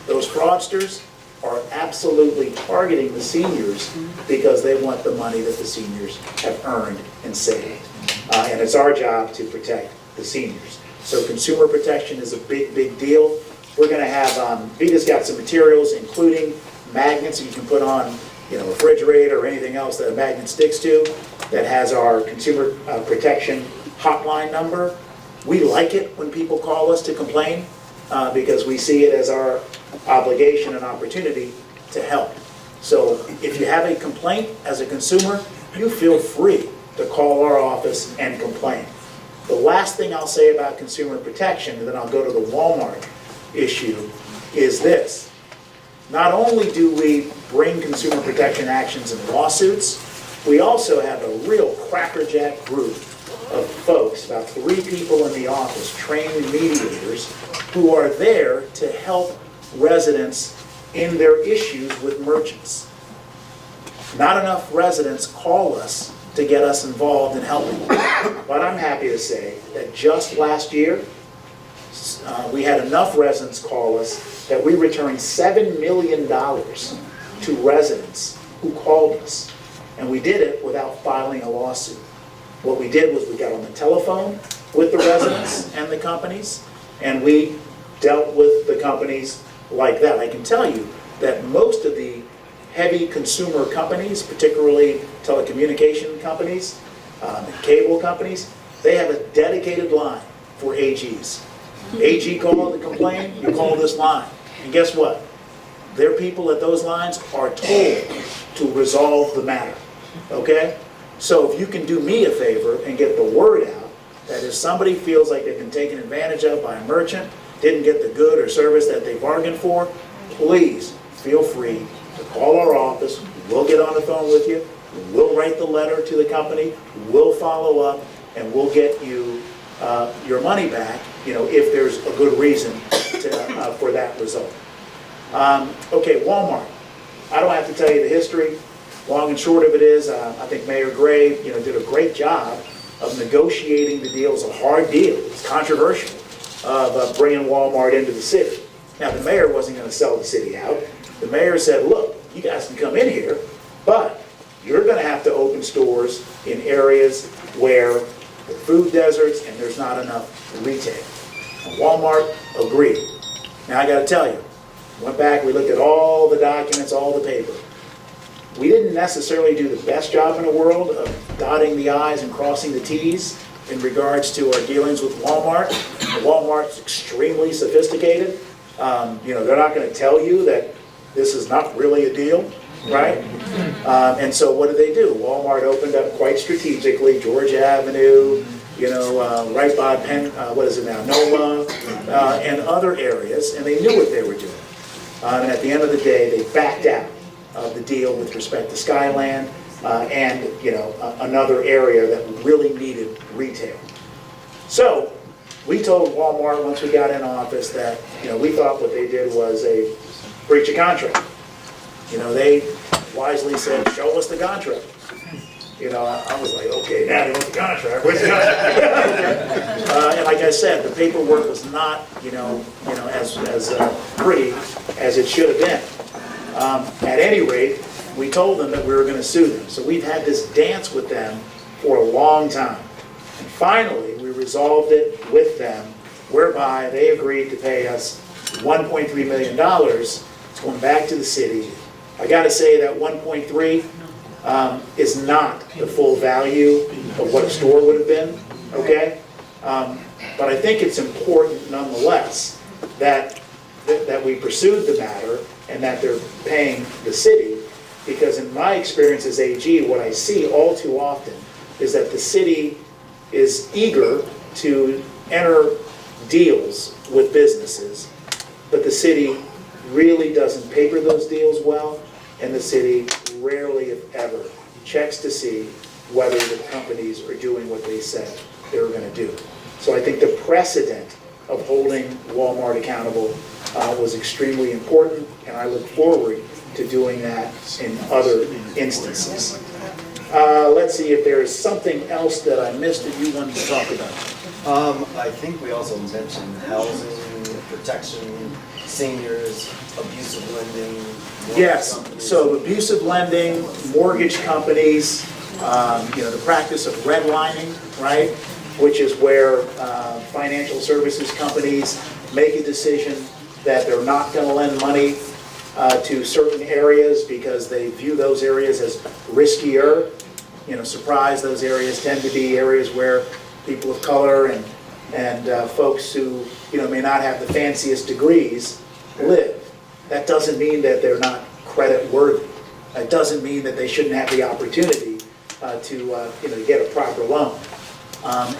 Those fraudsters are absolutely targeting the seniors because they want the money that the seniors have earned and saved. And it's our job to protect the seniors. So consumer protection is a big, big deal. We're going to have, Vita's got some materials, including magnets that you can put on, you know, refrigerator or anything else that a magnet sticks to, that has our consumer protection hotline number. We like it when people call us to complain because we see it as our obligation and opportunity to help. So if you have a complaint as a consumer, you feel free to call our office and complain. The last thing I'll say about consumer protection, and then I'll go to the Walmart issue, is this. Not only do we bring consumer protection actions and lawsuits, we also have a real crackerjack group of folks, about 3 people in the office, trained mediators, who are there to help residents in their issues with merchants. Not enough residents call us to get us involved in helping them. But I'm happy to say that just last year, we had enough residents call us that we returned $7 million to residents who called us. And we did it without filing a lawsuit. What we did was we got on the telephone with the residents and the companies, and we dealt with the companies like that. I can tell you that most of the heavy consumer companies, particularly telecommunication companies, cable companies, they have a dedicated line for AGs. AG called to complain, you call this line. And guess what? Their people at those lines are told to resolve the matter, okay? So if you can do me a favor and get the word out that if somebody feels like they've been taken advantage of by a merchant, didn't get the good or service that they bargained for, please feel free to call our office. We'll get on the phone with you. we'll write the letter to the company, we'll follow up, and we'll get you your money back, if there's a good reason for that result. Okay, Walmart. I don't have to tell you the history. Long and short of it is, I think Mayor Gray, did a great job of negotiating the deal. It was a hard deal. It's controversial of bringing Walmart into the city. Now, the mayor wasn't going to sell the city out. The mayor said, look, you guys can come in here, but you're going to have to open stores in areas where the food deserts and there's not enough retail. And Walmart agreed. Now, I got to tell you, went back, we looked at all the documents, all the paper. We didn't necessarily do the best job in the world of dotting the I's and crossing the T's in regards to our dealings with Walmart. Walmart's extremely sophisticated. They're not going to tell you that this is not really a deal, right? And so what did they do? Walmart opened up quite strategically, Georgia Avenue, right by Penn, Noma, and other areas, and they knew what they were doing. And at the end of the day, they backed out of the deal with respect to Skyland and another area that really needed retail. So we told Walmart once we got in office that we thought what they did was a breach of contract. They wisely said, "Show us the contract." I was like, okay, now they want the contract. Where's the contract? And like I said, the paperwork was not as pretty as it should have been. At any rate, we told them that we were going to sue them. So we've had this dance with them for a long time. And finally, we resolved it with them, whereby they agreed to pay us $1.3 million. It's going back to the city. I got to say that 1.3 is not the full value of what a store would have been, okay? But I think it's important nonetheless that we pursued the matter and that they're paying the city, because in my experience as AG, what I see all too often is that the city is eager to enter deals with businesses, but the city really doesn't paper those deals well, and the city rarely, if ever, checks to see whether the companies are doing what they said they were going to do. So I think the precedent of holding Walmart accountable was extremely important, and I look forward to doing that in other instances. Let's see if there is something else that I missed that you wanted to talk about. I think we also mentioned housing, protection, seniors, abusive lending. Yes, so abusive lending, mortgage companies, the practice of redlining, right? Which is where financial services companies make a decision that they're not going to lend money to certain areas because they view those areas as riskier. Surprise, those areas tend to be areas where people of color and folks who may not have the fanciest degrees live. That doesn't mean that they're not credit worthy. That doesn't mean that they shouldn't have the opportunity to get a proper loan.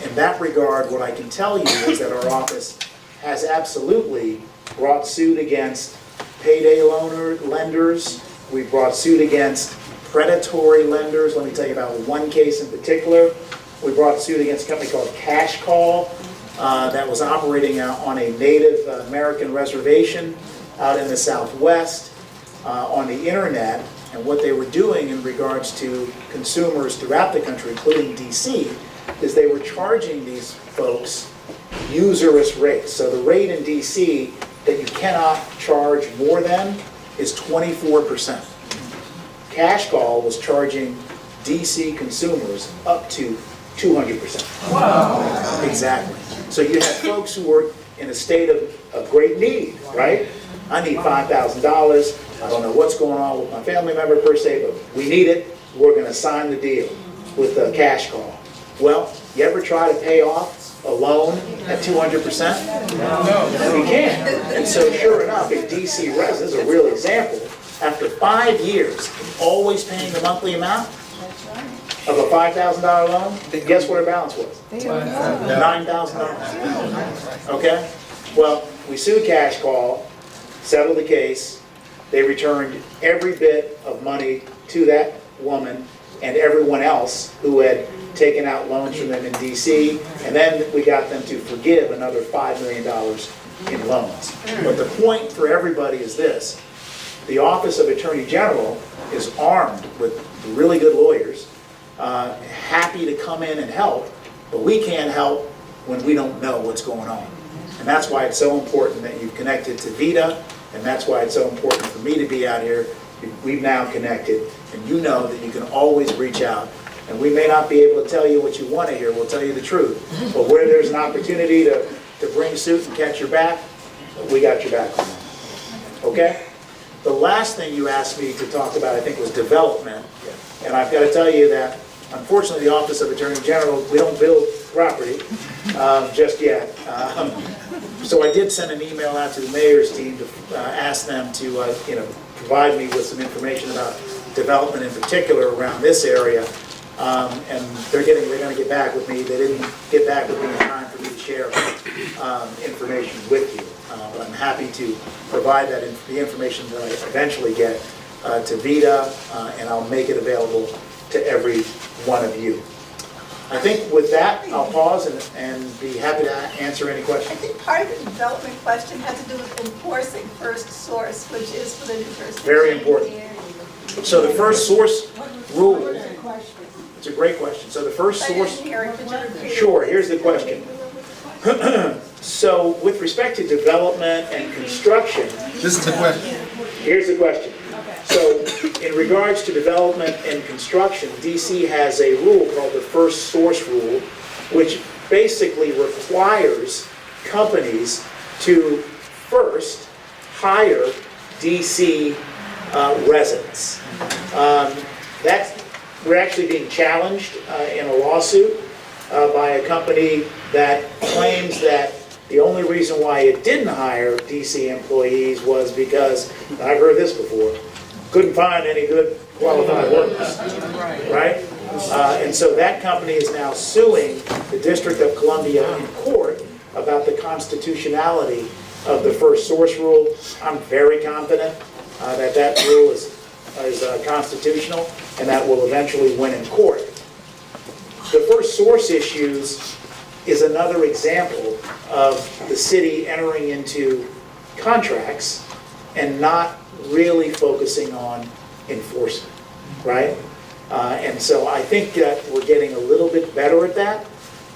In that regard, what I can tell you is that our office has absolutely brought suit against payday lenders. We brought suit against predatory lenders. Let me tell you about one case in particular. We brought suit against a company called Cash Call that was operating on a Native American reservation out in the Southwest on the internet. And what they were doing in regards to consumers throughout the country, including DC, is they were charging these folks usurious rates. So the rate in DC that you cannot charge more than is 24%. Cash Call was charging DC consumers up to 200%. Wow. Exactly. So you had folks who were in a state of great need, right? I need $5,000. I don't know what's going on with my family member per se, but we need it. We're going to sign the deal with a Cash Call. Well, you ever try to pay off a loan at 200%? No. You can't. And so sure enough, a DC resident, this is a real example, after 5 years of always paying the monthly amount of a $5,000 loan, guess what her balance was? $9,000. Okay? Well, we sued Cash Call, settled the case. They returned every bit of money to that woman and everyone else who had taken out loans from them in DC, and then we got them to forgive another $5 million in loans. But the point for everybody is this: the Office of Attorney General is armed with really good lawyers, happy to come in and help, but we can't help when we don't know what's going on. And that's why it's so important that you've connected to VITA, and that's why it's so important for me to be out here. We've now connected, and you know that you can always reach out. And we may not be able to tell you what you want to hear, we'll tell you the truth. But where there's an opportunity to bring suit and catch your back, we got your back on that. Okay? The last thing you asked me to talk about, I think, was development. And I've got to tell you that, unfortunately, the Office of Attorney General, we don't build property just yet. So I did send an email out to the mayor's team to ask them to provide me with some information about development in particular around this area. And they're going to get back with me. They didn't get back with me in time for me to share information with you. But I'm happy to provide the information that I eventually get to VITA, and I'll make it available to every one of you. I think with that, I'll pause and be happy to answer any I questions. think part of the development question has to do with enforcing first source, which is for the new jurisdiction. Very important. So the first source rule, it's a great question. So the first I didn't source, hear it. Could you repeat it? sure, here's the question. So with respect to development and construction, This is the question. here's the question. So in regards to development and construction, DC has a rule called the first source rule, which basically requires companies to first hire DC residents. We're actually being challenged in a lawsuit by a company that claims that the only reason why it didn't hire DC employees was because, and I've heard this before, couldn't find any good qualified workers, right? And so that company is now suing the District of Columbia in court about the constitutionality of the first source rule. I'm very confident that rule is constitutional, and that will eventually win in court. The first source issues is another example of the city entering into contracts and not really focusing on enforcement, right? And so I think that we're getting a little bit better at that,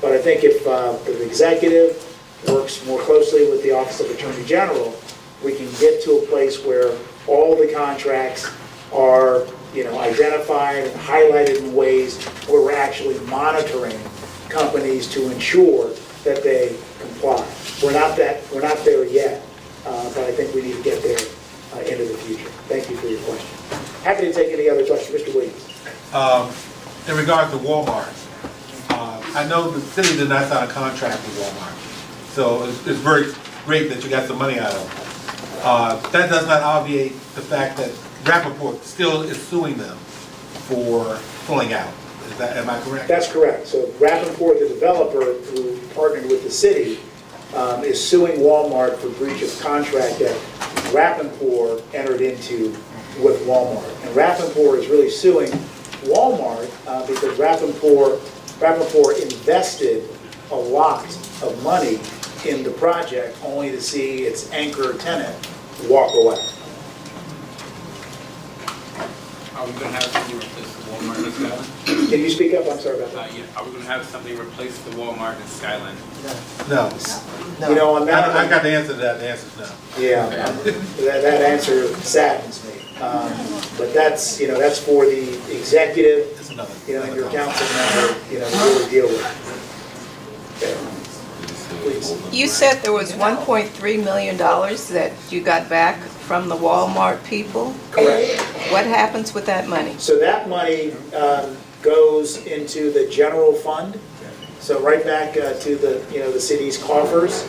but I think if the executive works more closely with the Office of Attorney General, we can get to a place where all the contracts are identified and highlighted in ways where we're actually monitoring companies to ensure that they comply. We're not there yet, but I think we need to get there into the future. Thank you for your question. Happy to take any other questions. Mr. Williams. In regards to Walmart, I know the city did not sign a contract with Walmart, so it's very great that you got some money out of it. That does not obviate the fact that Rappaport still is suing them for pulling out. Am I correct? That's correct. So Rappaport, the developer who partnered with the city, is suing Walmart for breach of contract that Rappaport entered into with Walmart. And Rappaport is really suing Walmart because Rappaport invested a lot of money in the project only to see its anchor tenant walk away. Are we going to have something replace the Walmart in Skyline? Can you speak up? I'm sorry about that. Yeah. Are we going to have something replace the Walmart in Skyline? No. On that, I got the answer to that. The answer is no. yeah, that answer saddens me. But that's for the executive, It's another. and your council member, to really deal with. Okay. Please. You said there was $1.3 million that you got back from the Walmart people. Correct. What happens with that money? So that money goes into the general fund. So right back to the city's coffers,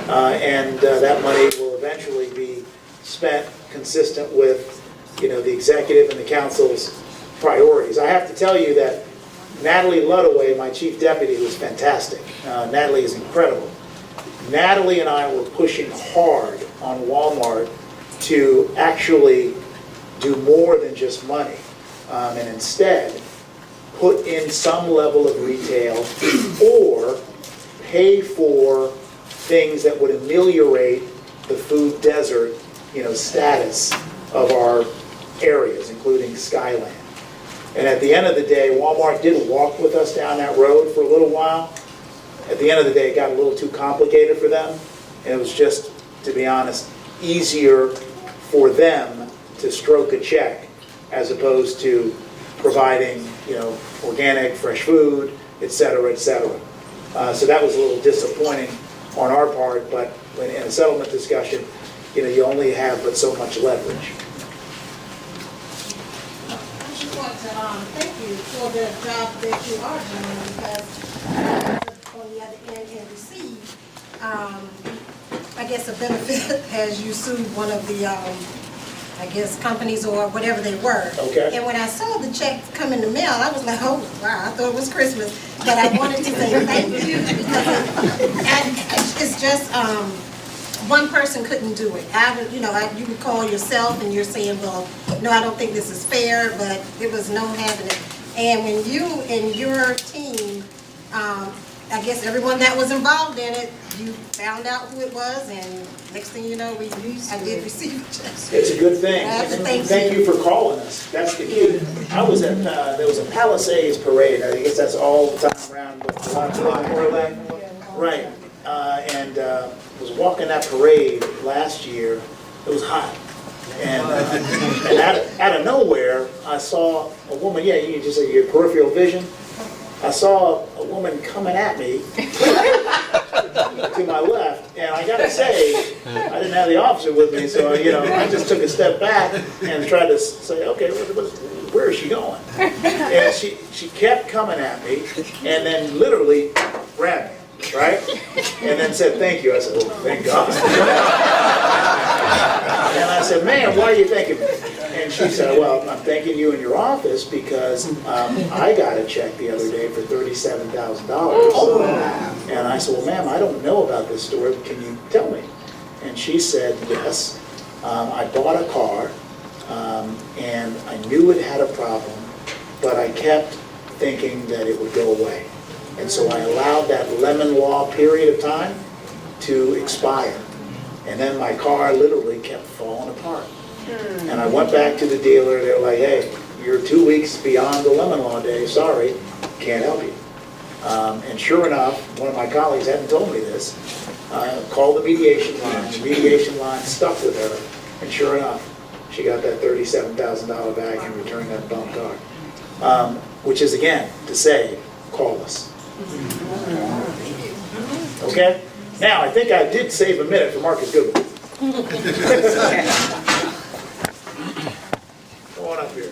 and that money will eventually be spent consistent with the executive and the council's priorities. I have to tell you that Natalie Ludaway, my chief deputy, was fantastic. Natalie is incredible. Natalie and I were pushing hard on Walmart to actually do more than just money, and instead put in some level of retail or pay for things that would ameliorate the food desert, status of our areas, including Skyland. And at the end of the day, Walmart did walk with us down that road for a little while. At the end of the day, it got a little too complicated for them, and it was just, to be honest, easier for them to stroke a check as opposed to providing, organic, fresh food, et cetera, et cetera. So that was a little disappointing on our part, but in a settlement discussion, you only have but so much leverage. I just want to thank you for the job that you are doing, because on the other end and receive, I guess, a benefit as you sued one of the, companies or whatever they were. Okay. And when I saw the check come in the mail, I was like, oh, wow, I thought it was Christmas. But I wanted to say thank you, because it's just, one person couldn't do it. You could call yourself and you're saying, well, no, I don't think this is fair, but it was no having it. And when you and your team, I guess everyone that was involved in it, you found out who it was, and next thing you know, I did receive a check. It's a good thing. Thank you for calling us. That's the key. I was at, there was a Palisades parade. I guess that's all the time around Portland. Right. And was walking that parade last year. It was hot. And out of nowhere, I saw a woman, you just say your peripheral vision. I saw a woman coming at me to my left, and I gotta say, I didn't have the officer with me, so I just took a step back and tried to say, okay, where is she going? And she kept coming at me, and then literally grabbed me, right? And then said, thank you. I said, oh, thank God. And I said, ma'am, why are you thanking me? And she said, well, I'm thanking you in your office because I got a check the other day for $37,000. And I said, well, ma'am, I don't know about this story. Can you tell me? And she said, yes. I bought a car, and I knew it had a problem, but I kept thinking that it would go away. And so I allowed that lemon law period of time to expire. And then my car literally kept falling apart. And I went back to the dealer, they were like, hey, you're 2 weeks beyond the lemon law day, sorry, can't help you. And sure enough, one of my colleagues hadn't told me this, called the mediation line. The mediation line stuck with her, and sure enough, she got that $37,000 back and returned that bum car. Which is, again, to say, call us. Okay? Now, I think I did save a minute for Marcus Goodwin. Come on up here.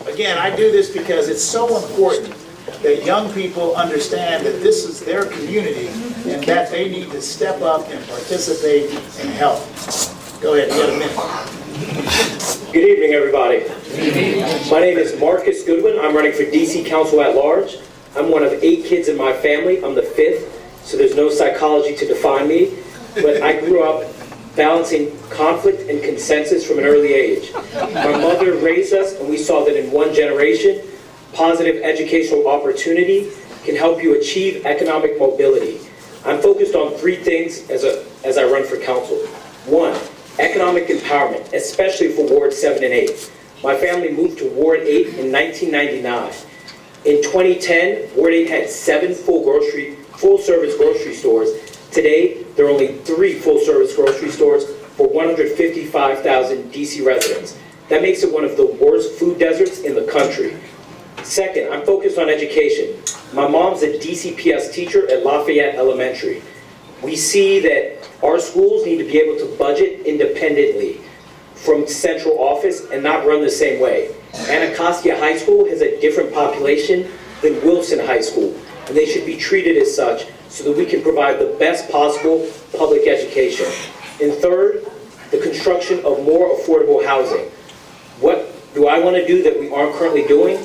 Again, I do this because it's so important that young people understand that this is their community and that they need to step up and participate and help. Go ahead, you got a minute. Good evening, everybody. My name is Marcus Goodwin. I'm running for DC Council at Large. I'm one of 8 kids in my family. I'm the 5th, so there's no psychology to define me. But I grew up balancing conflict and consensus from an early age. My mother raised us, and we saw that in one generation, positive educational opportunity can help you achieve economic mobility. I'm focused on 3 things as I run for council. 1, economic empowerment, especially for Ward 7 and 8. My family moved to Ward 8 in 1999. In 2010, Ward 8 had 7 full-service grocery stores. Today, there are only 3 full-service grocery stores for 155,000 DC residents. That makes it one of the worst food deserts in the country. Second, I'm focused on education. My mom's a DCPS teacher at Lafayette Elementary. We see that our schools need to be able to budget independently from central office and not run the same way. Anacostia High School has a different population than Wilson High School, and they should be treated as such so that we can provide the best possible public education. And third, the construction of more affordable housing. What do I want to do that we aren't currently doing?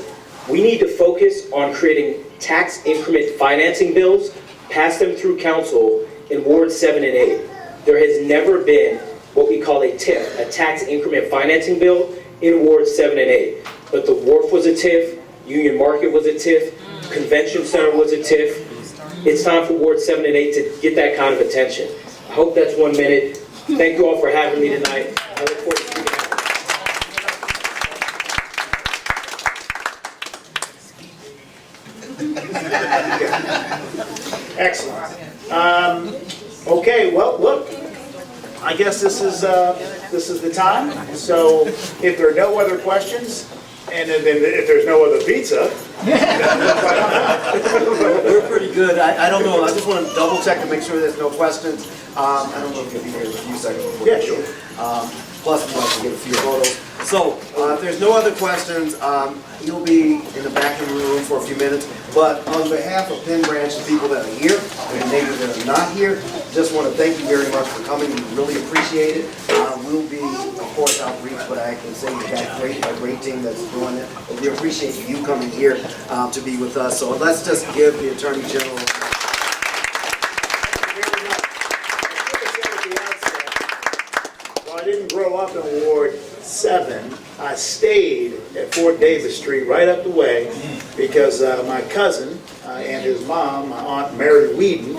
We need to focus on creating tax increment financing bills, pass them through council in Ward 7 and 8. There has never been what we call a TIF, a tax increment financing bill, in Ward 7 and 8. But the Wharf was a TIF, Union Market was a TIF, Convention Center was a TIF. It's time for Ward 7 and 8 to get that kind of attention. I hope that's 1 minute. Thank you all for having me tonight. I look forward to speaking out. Excellent. Okay, well, look, I guess this is the time. So if there are no other questions, and then if there's no other pizza, We're pretty good. I don't know, I just want to double check to make sure there's no questions. I don't know if you'll be here in a few seconds before. Yeah, sure. Plus, we'd like to get a few photos. So, if there's no other questions, you'll be in the back of the room for a few minutes. But on behalf of Penn Branch, the people that are here, and maybe that are not here, just want to thank you very much for coming. We really appreciate it. We'll be, of course, outreach, but I can say you've got a great team that's doing it. But we appreciate you coming here to be with us. So let's just give the Attorney General. I didn't grow up in Ward 7. I stayed at Fort Davis Street right up the way because my cousin and his mom, my Aunt Mary Whedon,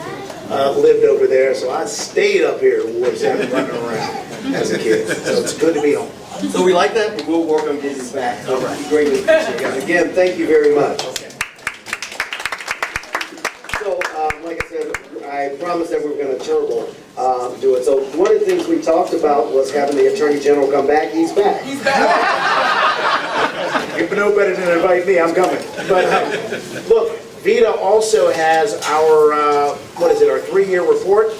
lived over there. So I stayed up here in Ward 7 running around as a kid. So it's good to be home. So we like that, but we'll work on getting this back. All right. We greatly appreciate it. Again, thank you very much. So, like I said, I promised that we were going to turbo do it. So one of the things we talked about was having the Attorney General come back. He's back. He's back. If you know better than invite me, I'm coming. But look, Vita also has our, our 3-year report.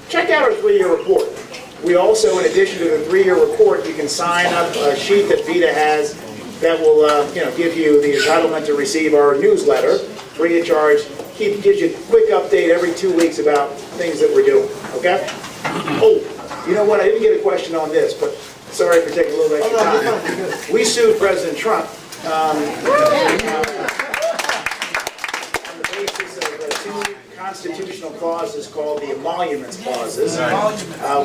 Check out our 3-year report. We also, in addition to the 3-year report, you can sign up a sheet that Vita has that will give you the entitlement to receive our newsletter, free of charge. Gives you a quick update every 2 weeks about things that we're doing, okay? Oh, you know what, I didn't get a question on this, but sorry for taking a little extra time. We sued President Trump on the basis of 2 constitutional clauses called the emoluments clauses.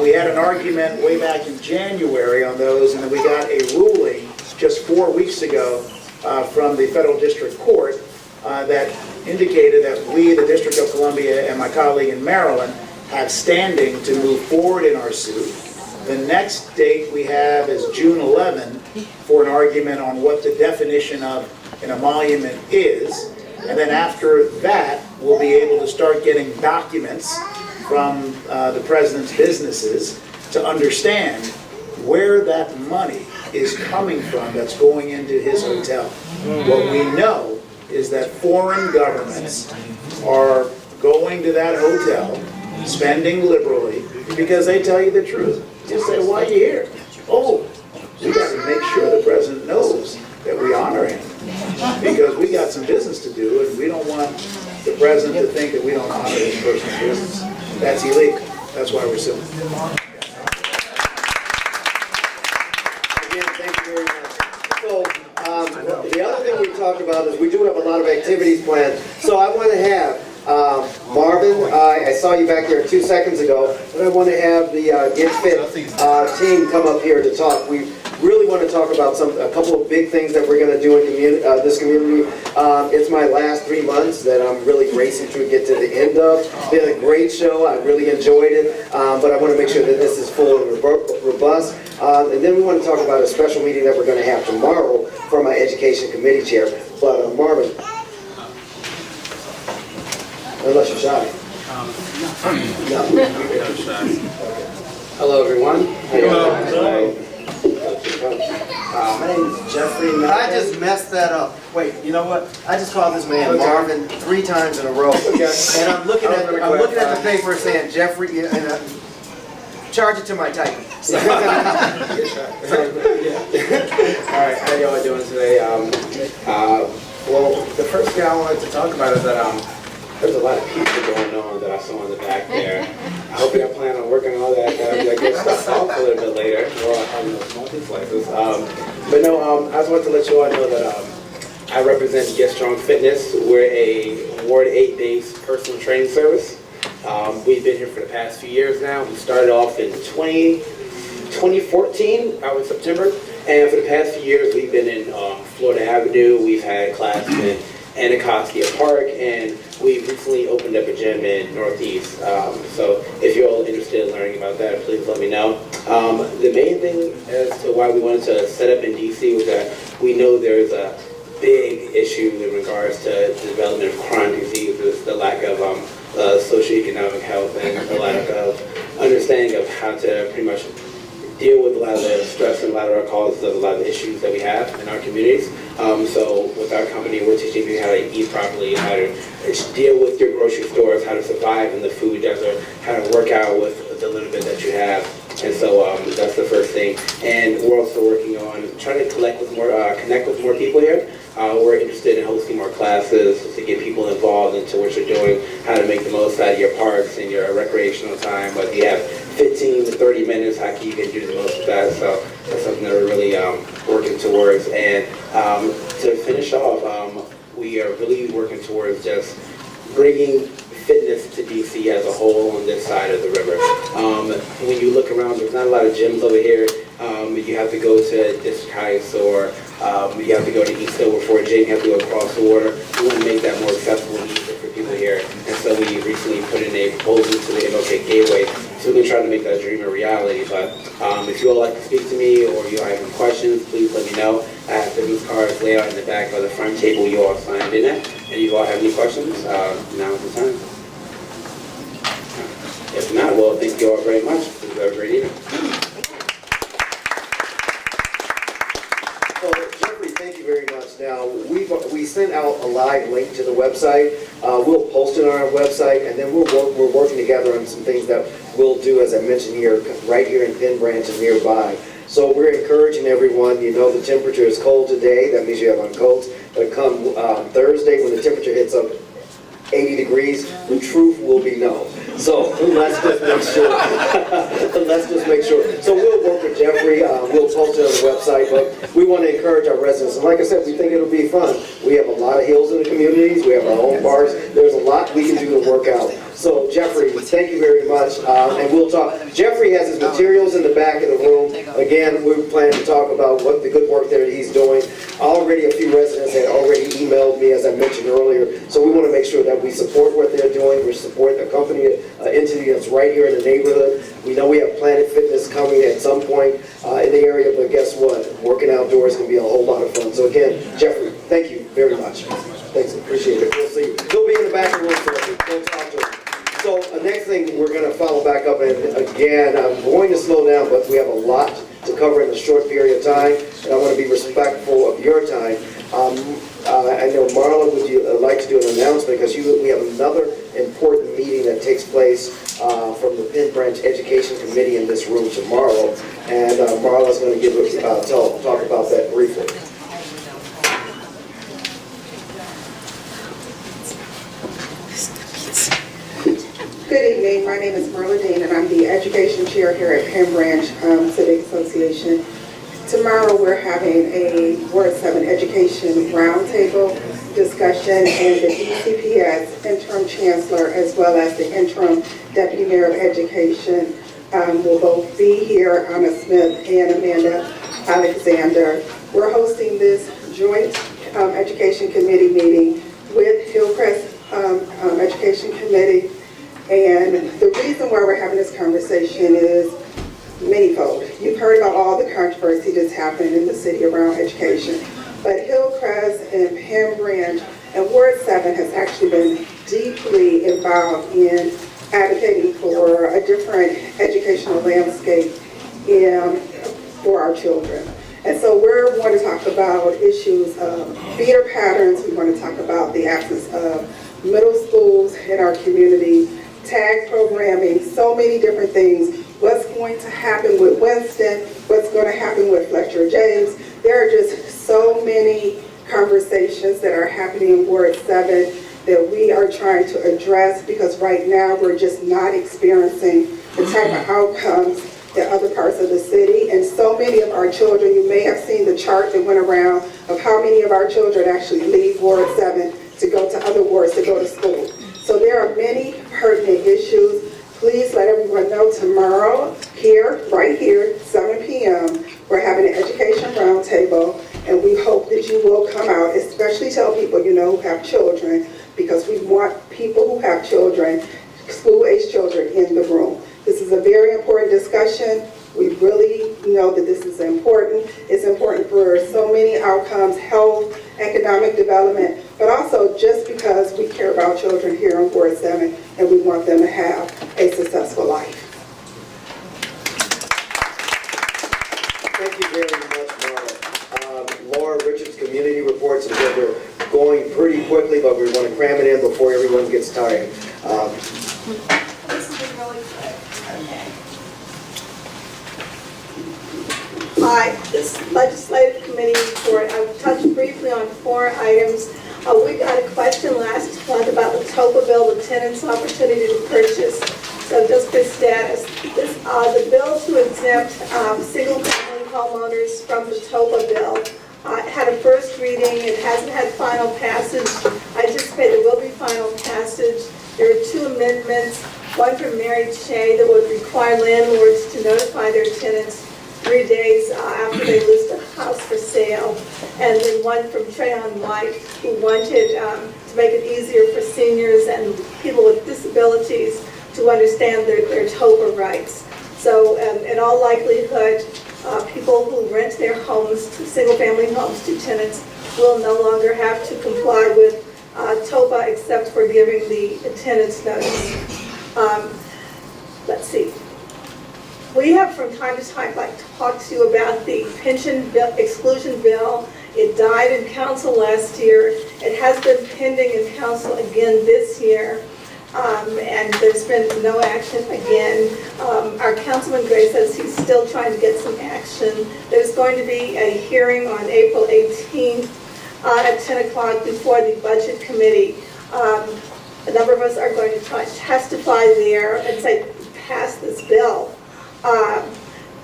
We had an argument way back in January on those, and then we got a ruling just 4 weeks ago from the Federal District Court that indicated that we, the District of Columbia, and my colleague in Maryland, have standing to move forward in our suit. The next date we have is June 11 for an argument on what the definition of an emolument is. And then after that, we'll be able to start getting documents from the President's businesses to understand where that money is coming from that's going into his hotel. What we know is that foreign governments are going to that hotel, spending liberally, because they tell you the truth. You say, why are you here? Oh, we got to make sure the President knows that we honor him, because we got some business to do, and we don't want the President to think that we don't honor his personal business. That's illegal. That's why we're suing. Again, thank you very much. So, the other thing we talked about is we do have a lot of activities planned. So I want to have Marvin, I saw you back there 2 seconds ago, but I want to have the Get Fit team come up here to talk. We really want to talk about a couple of big things that we're going to do in this community. It's my last 3 months that I'm really racing to get to the end of. It's been a great show. I really enjoyed it, but I want to make sure that this is full and robust. And then we want to talk about a special meeting that we're going to have tomorrow for my Education Committee Chair. But Marvin, unless you're shy. No. Hello, everyone. Hello. My name is Jeffrey. I just messed that up. Wait, you know what? I just called this man Marvin 3 times in a row. And I'm looking at the paper saying Jeffrey, and charge it to my typing. All right, how y'all doing today? Well, the first thing I wanted to talk about is that there's a lot of pizza going on that I saw in the back there. I hope y'all plan on working all that good stuff off a little bit later. Or I'll have small slices. But no, I just wanted to let you all know that I represent Get Strong Fitness. We're a Ward 8 days personal training service. We've been here for the past few years now. We started off in 2014, in September, And for the past few years, we've been in Florida Avenue. We've had class in Anacostia Park, and we've recently opened up a gym in Northeast. So if you're all interested in learning about that, please let me know. The main thing as to why we wanted to set up in DC was that we know there's a big issue in regards to the development of chronic diseases, the lack of socioeconomic health, and the lack of understanding of how to pretty much deal with a lot of the stress and a lot of our causes of a lot of the issues that we have in our communities. So with our company, we're teaching people how to eat properly, how to deal with your grocery stores, how to survive in the food desert, how to work out with the little bit that you have. And so that's the first thing. And we're also working on trying to connect with more people here. We're interested in hosting more classes to get people involved into what you're doing, how to make the most out of your parks and your recreational time. Whether you have 15 to 30 minutes, how you can do the most of that. So that's something that we're really working towards. And to finish off, we are really working towards just bringing fitness to DC as a whole on this side of the river. When you look around, there's not a lot of gyms over here. You have to go to District Heights, or you have to go to East Silver for a gym. You have to go across the water. We want to make that more accessible and easier for people here. And so we recently put in a proposal to the MLK Gateway. So we're trying to make that dream a reality. But if you all like to speak to me, or you have any questions, please let me know. I have business cards laid out in the back of the front table you all signed in at. And if you all have any questions, now is the time. If not, well, thank you all very much. This is a great evening. So, Jeffrey, thank you very much. Now, we sent out a live link to the website. We'll post it on our website, and then we're working together on some things that we'll do, as I mentioned here, right here in Penn Branch and nearby. So we're encouraging everyone. You know, the temperature is cold today. That means you have on coats. But come Thursday, when the temperature hits up 80 degrees, the truth will be known. So let's just make sure. Let's just make sure. So we'll work with Jeffrey. We'll post it on the website. But we want to encourage our residents. And like I said, we think it'll be fun. We have a lot of hills in the communities. We have our own parks. There's a lot we can do to work out. So Jeffrey, thank you very much. And we'll talk. Jeffrey has his materials in the back of the room. Again, we plan to talk about what the good work that he's doing. Already a few residents had already emailed me, as I mentioned earlier. So we want to make sure that we support what they're doing. We support the company, entity that's right here in the neighborhood. We know we have Planet Fitness coming at some point in the area, but guess what? Working outdoors can be a whole lot of fun. So again, Jeffrey, thank you very much. Thanks, appreciate it. We'll see you. He'll be in the back of the room, so we'll talk to him. So next thing, we're going to follow back up, and again, I'm going to slow down, but we have a lot to cover in a short period of time, and I want to be respectful of your time. I know Marla, would you like to do an announcement, because we have another important meeting that takes place from the Penn Branch Education Committee in this room tomorrow, and Marla's going to give talk about that briefly. Good evening. My name is Marla Dean, and I'm the Education Chair here at Penn Branch Civic Association. Tomorrow we're having a Ward 7 Education Roundtable discussion, and the DCPS Interim Chancellor as well as the Interim Deputy Mayor of Education will both be here, Anna Smith and Amanda Alexander. We're hosting this joint Education Committee meeting with Hillcrest Education Committee. And the reason why we're having this conversation is manyfold. You've heard about all the controversy that's happened in the city around education. But Hillcrest and Penn Branch and Ward 7 has actually been deeply involved in advocating for a different educational landscape for our children. And so we're going to talk about issues of feeder patterns. We want to talk about the absence of middle schools in our community, tag programming, so many different things. What's going to happen with Winston? What's going to happen with Fletcher James? There are just so many conversations that are happening in Ward 7 that we are trying to address, because right now we're just not experiencing the type of outcomes that other parts of the city. And so many of our children, you may have seen the chart that went around of how many of our children actually leave Ward 7 to go to other wards to go to school. So there are many pertinent issues. Please let everyone know tomorrow, here, right here, 7 p.m., we're having an education roundtable, and we hope that you will come out, especially tell people you know who have children, because we want people who have children, school-age children, in the room. This is a very important discussion. We really know that this is important. It's important for so many outcomes, health, economic development, but also just because we care about children here on Ward 7 and we want them to have a successful life. Thank you very much, Laura. Laura Richards' community reports, and we're going pretty quickly, but we want to cram it in before everyone gets tired. This is really good. Okay. Hi, this legislative committee report, I've touched briefly on 4 items. We got a question last month about the TOPA bill, the tenant's opportunity to purchase. So just for status, the bill to exempt single-family homeowners from the TOPA bill had a first reading. It hasn't had final passage. I anticipate there will be final passage. There are 2 amendments, one from Mary Shea that would require landlords to notify their tenants 3 days after they list a house for sale, and then one from Treyon White, who wanted to make it easier for seniors and people with disabilities to understand their TOPA rights. So in all likelihood, people who rent their homes, single-family homes to tenants, will no longer have to comply with TOPA except for giving the tenants notice. Let's see. We have from time to time talked to you about the pension bill, exclusion bill. It died in council last year. It has been pending in council again this year. And there's been no action again. Our councilman Gray says he's still trying to get some action. There's going to be a hearing on April 18th at 10 o'clock before the budget committee. A number of us are going to try to testify there and say, pass this bill.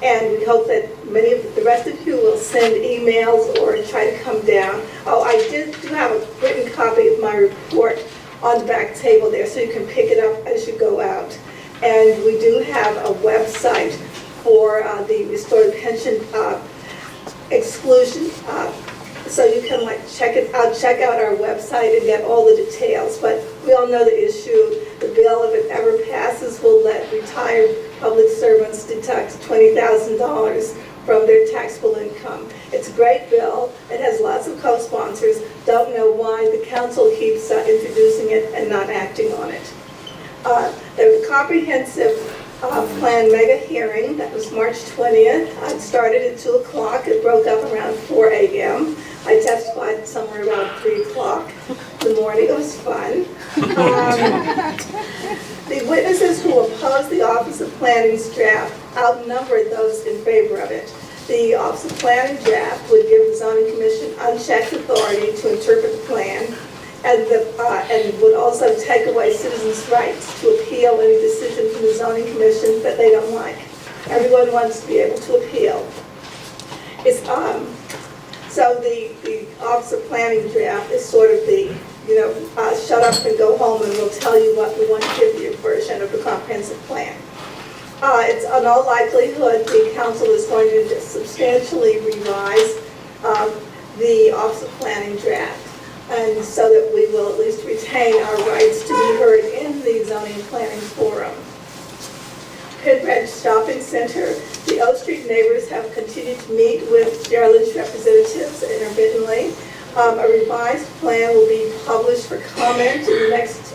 And we hope that many of the rest of you will send emails or try to come down. Oh, I do have a written copy of my report on the back table there, so you can pick it up as you go out. And we do have a website for the restored pension exclusion, so you can check out our website and get all the details. But we all know the issue. The bill, if it ever passes, will let retired public servants deduct $20,000 from their taxable income. It's a great bill. It has lots of co-sponsors. Don't know why the council keeps introducing it and not acting on it. There was a comprehensive plan mega hearing that was March 20th. It started at 2 o'clock. It broke up around 4 a.m. I testified somewhere around 3 o'clock in the morning. It was fun. The witnesses who opposed the Office of Planning's draft outnumbered those in favor of it. The Office of Planning draft would give the Zoning Commission unchecked authority to interpret the plan, and would also take away citizens' rights to appeal any decision from the Zoning Commission that they don't like. Everyone wants to be able to appeal. So the Office of Planning draft is sort of the, shut up and go home and we'll tell you what we want to give you version of the comprehensive plan. It's in all likelihood the council is going to just substantially revise the Office of Planning draft, and so that we will at least retain our rights to be heard in the zoning planning forum. Penn Branch Shopping Center, the O Street neighbors have continued to meet with Gerald's representatives intermittently. A revised plan will be published for comment in the next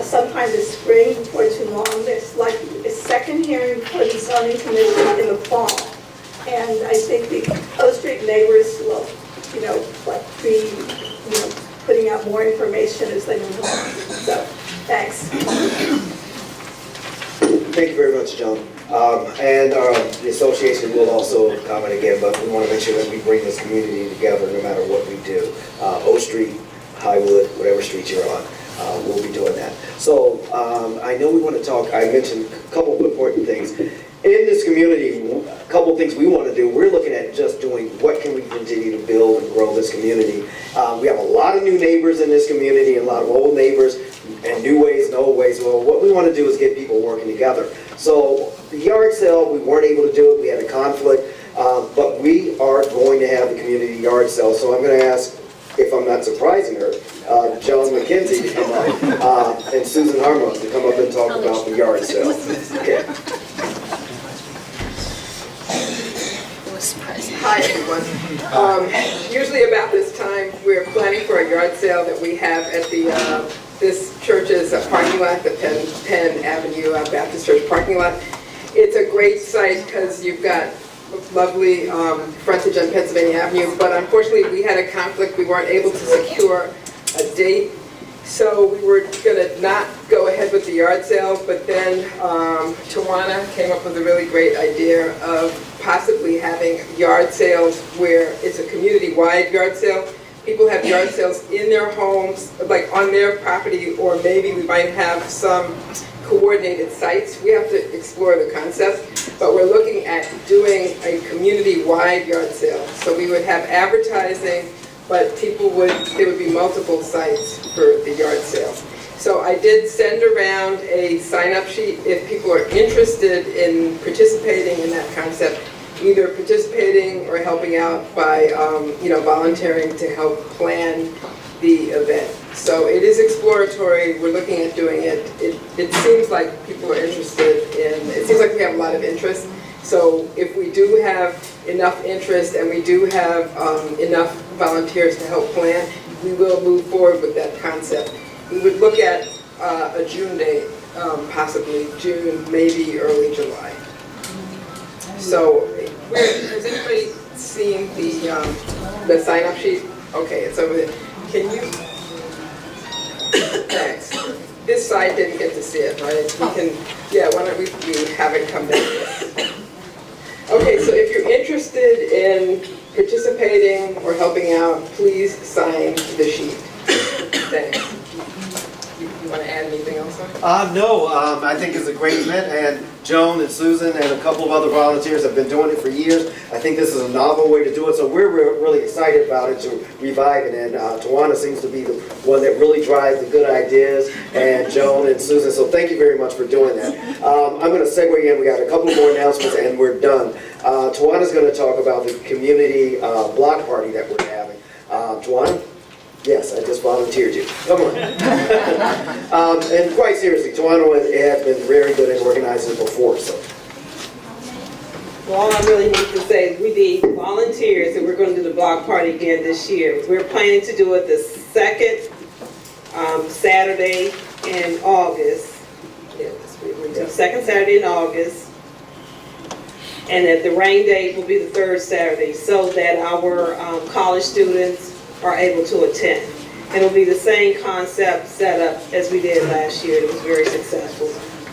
sometime this spring, before too long. There's likely a second hearing before the zoning commission in the fall. And I think the O Street neighbors will, be, putting out more information as they move on. So, thanks. Thank you very much, John. And the association will also comment again, but we want to make sure that we bring this community together no matter what we do. O Street, Highwood, whatever street you're on, we'll be doing that. So I know we want to talk, I mentioned a couple of important things. In this community, a couple of things we want to do, we're looking at just doing what can we continue to build and grow this community. We have a lot of new neighbors in this community, and a lot of old neighbors, and new ways and old ways. Well, what we want to do is get people working together. So the yard sale, we weren't able to do it. We had a conflict. But we are going to have the community yard sale. So I'm going to ask, if I'm not surprising her, Joan McKenzie to come up and Susan Harmon to come up and talk about the yard sale. Okay. Hi, everyone. Usually about this time, we're planning for a yard sale that we have at this church's parking lot, the Penn Avenue Baptist Church parking lot. It's a great site because you've got lovely frontage on Pennsylvania Avenue, but unfortunately we had a conflict. We weren't able to secure a date, so we were going to not go ahead with the yard sale, but then Tawana came up with a really great idea of possibly having yard sales where it's a community-wide yard sale. People have yard sales in their homes, like on their property, or maybe we might have some coordinated sites. We have to explore the concept, but we're looking at doing a community-wide yard sale. So we would have advertising, but there would be multiple sites for the yard sale. So I did send around a sign-up sheet if people are interested in participating in that concept, either participating or helping out by volunteering to help plan the event. So it is exploratory. We're looking at doing it. It seems like people are interested in, it seems like we have a lot of interest. So if we do have enough interest and we do have enough volunteers to help plan, we will move forward with that concept. We would look at a June date, possibly June, maybe early July. So has anybody seen the sign-up sheet? Okay, it's over there. Can you, thanks. This side didn't get to see it, right? We can, yeah, why don't we have it come down? Okay, so if you're interested in participating or helping out, please sign the sheet. Thanks. You want to add anything else on it? No, I think it's a great event, and Joan and Susan and a couple of other volunteers have been doing it for years. I think this is a novel way to do it, so we're really excited about it to revive it, and Tawana seems to be the one that really drives the good ideas, and Joan and Susan, so thank you very much for doing that. I'm going to segue in. We got a couple more announcements, and we're done. Tawana's going to talk about the community block party that we're having. Tawana? Yes, I just volunteered you. Come on. And quite seriously, Tawana has been very good at organizing before, so. Well, all I really need to say is we need volunteers, and we're going to do the block party again this year. We're planning to do it the second Saturday in August. Yeah, the second Saturday in August. And that the rain date will be the third Saturday, so that our college students are able to attend. And it'll be the same concept set up as we did last year. It was very successful.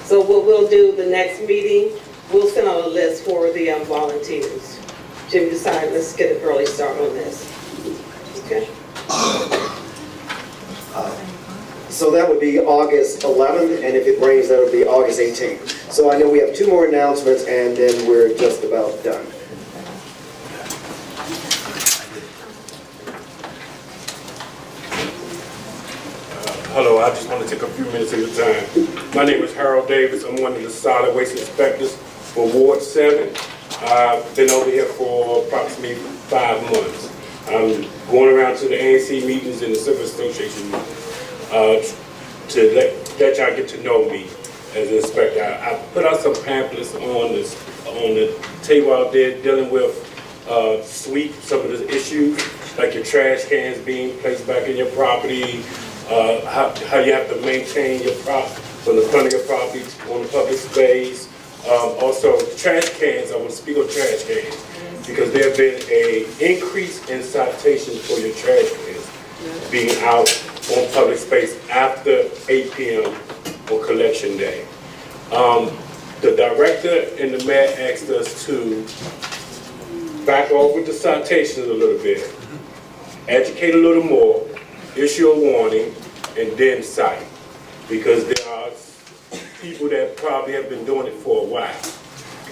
So what we'll do the next meeting, we'll send out a list for the volunteers. Jimmy decided, let's get an early start on this. Okay? So that would be August 11th, and if it rains, that would be August 18th. So I know we have two more announcements, and then we're just about done. Hello, I just want to take a few minutes of your time. My name is Harold Davis. I'm one of the solid waste inspectors for Ward 7. I've been over here for approximately 5 months. I'm going around to the ANC meetings and the Civic Association to let y'all get to know me as an inspector. I put out some pamphlets on the table out there dealing with some of the issues, like your trash cans being placed back in your property, how you have to maintain your property from the front of your property on the public space. Also, trash cans, I want to speak on trash cans because there have been an increase in citations for your trash cans being out on public space after 8 p.m. on collection day. The director and the mayor asked us to back off with the citations a little bit, educate a little more, issue a warning, and then cite, because there are people that probably have been doing it for a while.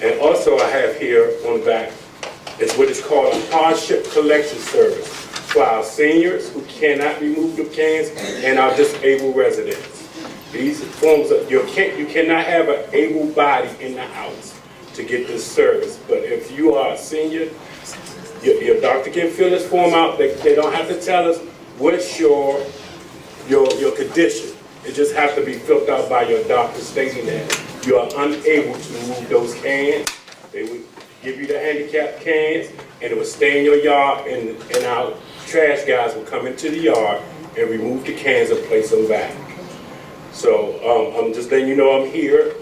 And also I have here on the back is what is called a hardship collection service for our seniors who cannot remove the cans and our disabled residents. These forms of, you cannot have an able body in the house to get this service. But if you are a senior, your doctor can fill this form out. They don't have to tell us what's your condition. It just has to be filled out by your doctor stating that you are unable to move those cans. They would give you the handicap cans, and it would stay in your yard, and our trash guys would come into the yard and remove the cans and place them back. So I'm just letting you know I'm here.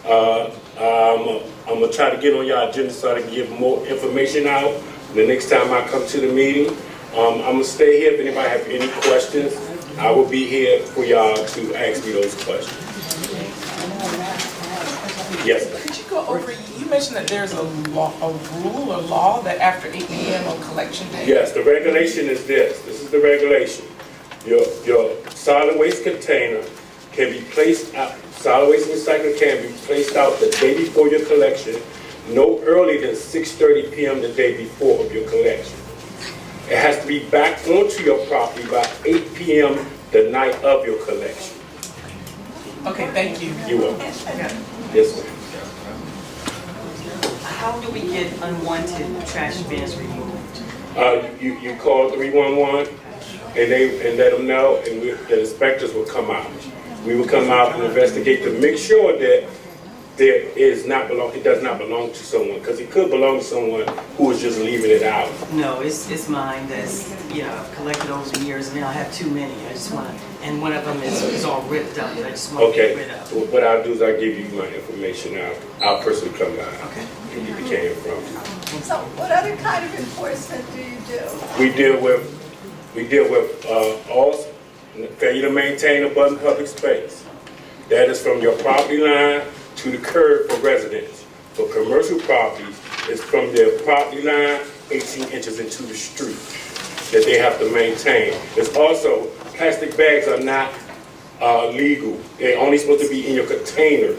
I'm gonna try to get on your agenda so I can give more information out. The next time I come to the meeting, I'm gonna stay here. If anybody have any questions, I will be here for y'all to ask me those questions. Yes, ma'am. Could you go over, you mentioned that there's a rule or law that after 8 p.m. on collection day? Yes, the regulation is this. This is the regulation. Your solid waste container can be placed out, solid waste recycling can be placed out the day before your collection, no earlier than 6:30 p.m. the day before of your collection. It has to be back onto your property by 8 p.m. the night of your collection. Okay, thank you. You're welcome. Yes, ma'am. How do we get unwanted trash bins removed? You call 311 and let them know, and the inspectors will come out. We will come out and investigate to make sure that it does not belong to someone, because it could belong to someone who is just leaving it out. No, it's mine. That's, I've collected over the years, and I have too many. I just want to, and one of them is all ripped up. I just want to get rid of. So what I'll do is I'll give you my information. I'll personally come down and get the can from you. So what other kind of enforcement do you do? We deal with all failure to maintain abundant public space. That is from your property line to the curb for residents. For commercial properties, it's from their property line 18 inches into the street that they have to maintain. It's also, plastic bags are not legal. They're only supposed to be in your container,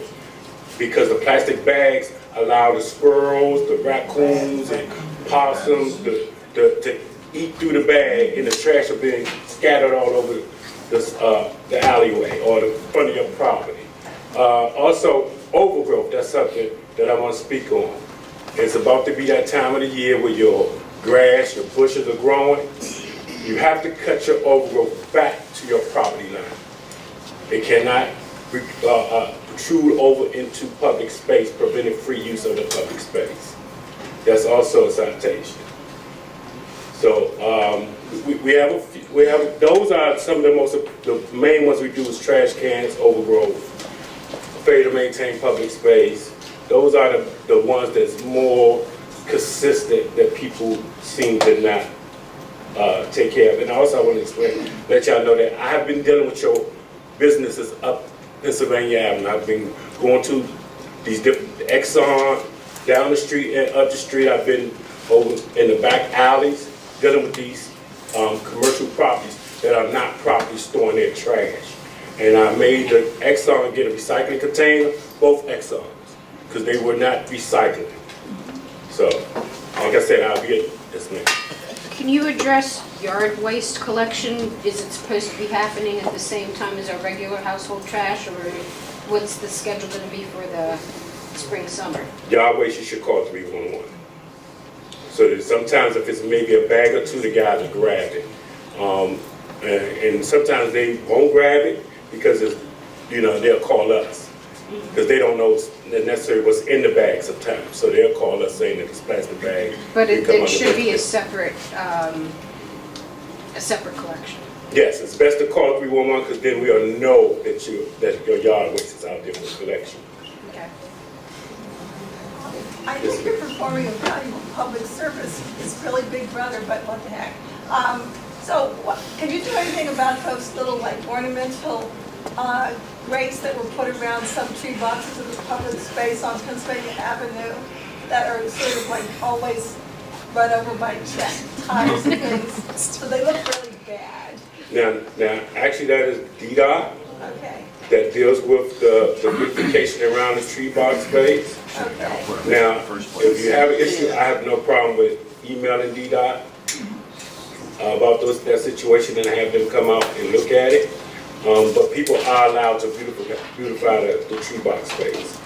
because the plastic bags allow the squirrels, the raccoons, and possums to eat through the bag, and the trash are being scattered all over the alleyway or the front of your property. Also, overgrowth, that's something that I want to speak on. It's about to be that time of the year where your grass, your bushes are growing. You have to cut your overgrowth back to your property line. It cannot protrude over into public space, preventing free use of the public space. That's also a citation. So we have those are some of the main ones we do is trash cans, overgrowth, failure to maintain public space. Those are the ones that's more consistent that people seem to not take care of. And also I want to let y'all know that I have been dealing with your businesses up Pennsylvania Avenue. I've been going to these different Exxon down the street and up the street. I've been over in the back alleys dealing with these commercial properties that are not properly storing their trash. And I made the Exxon get a recycling container, both Exxons, because they were not recycling. So, like I said, I'll be at this minute. Can you address yard waste collection? Is it supposed to be happening at the same time as our regular household trash, or what's the schedule going to be for the spring, summer? Yard waste, you should call 311. So that sometimes if it's maybe a bag or two, the guys will grab it. And sometimes they won't grab it because it's, they'll call us. Because they don't know necessarily what's in the bag sometimes. So they'll call us saying that it's plastic bag. But it should be a separate collection. Yes, it's best to call 311 because then we'll know that your yard waste is out there for collection. Okay. I think you're performing a valuable public service. It's really Big Brother, but what the heck. Can you do anything about those little ornamental grates that were put around some tree boxes in the public space on Pennsylvania Avenue that are sort of always run over by tires and things? So they look really bad. Now, actually that is DDOT. Okay. That deals with the beautification around the tree box space. Okay. Now, if you have an issue, I have no problem with emailing DDOT about that situation and have them come out and look at it. but people are allowed to beautify the tree box space.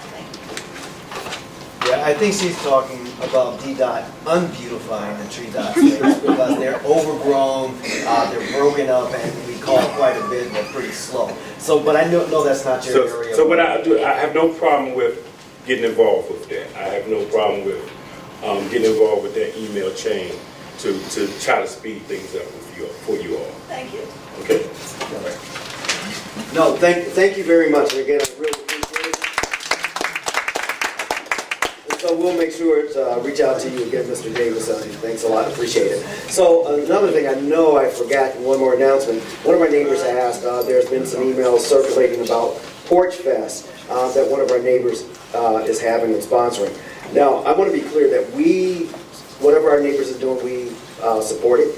Yeah, I think she's talking about DDOT unbeautifying the tree dots space because they're overgrown, they're broken up, and we call quite a bit, and they're pretty slow. So, but I know that's not your area. So what I do, I have no problem with getting involved with that. I have no problem with getting involved with that email chain to try to speed things up for you all. Thank you. Okay? All right. No, thank you very much. And again, I really appreciate it. And so we'll make sure to reach out to you again, Mr. Davis. Thanks a lot. Appreciate it. So another thing, I know I forgot one more announcement. One of our neighbors asked, there's been some emails circulating about Porch Fest that one of our neighbors is having and sponsoring. Now, I want to be clear that whatever our neighbors are doing, we support it.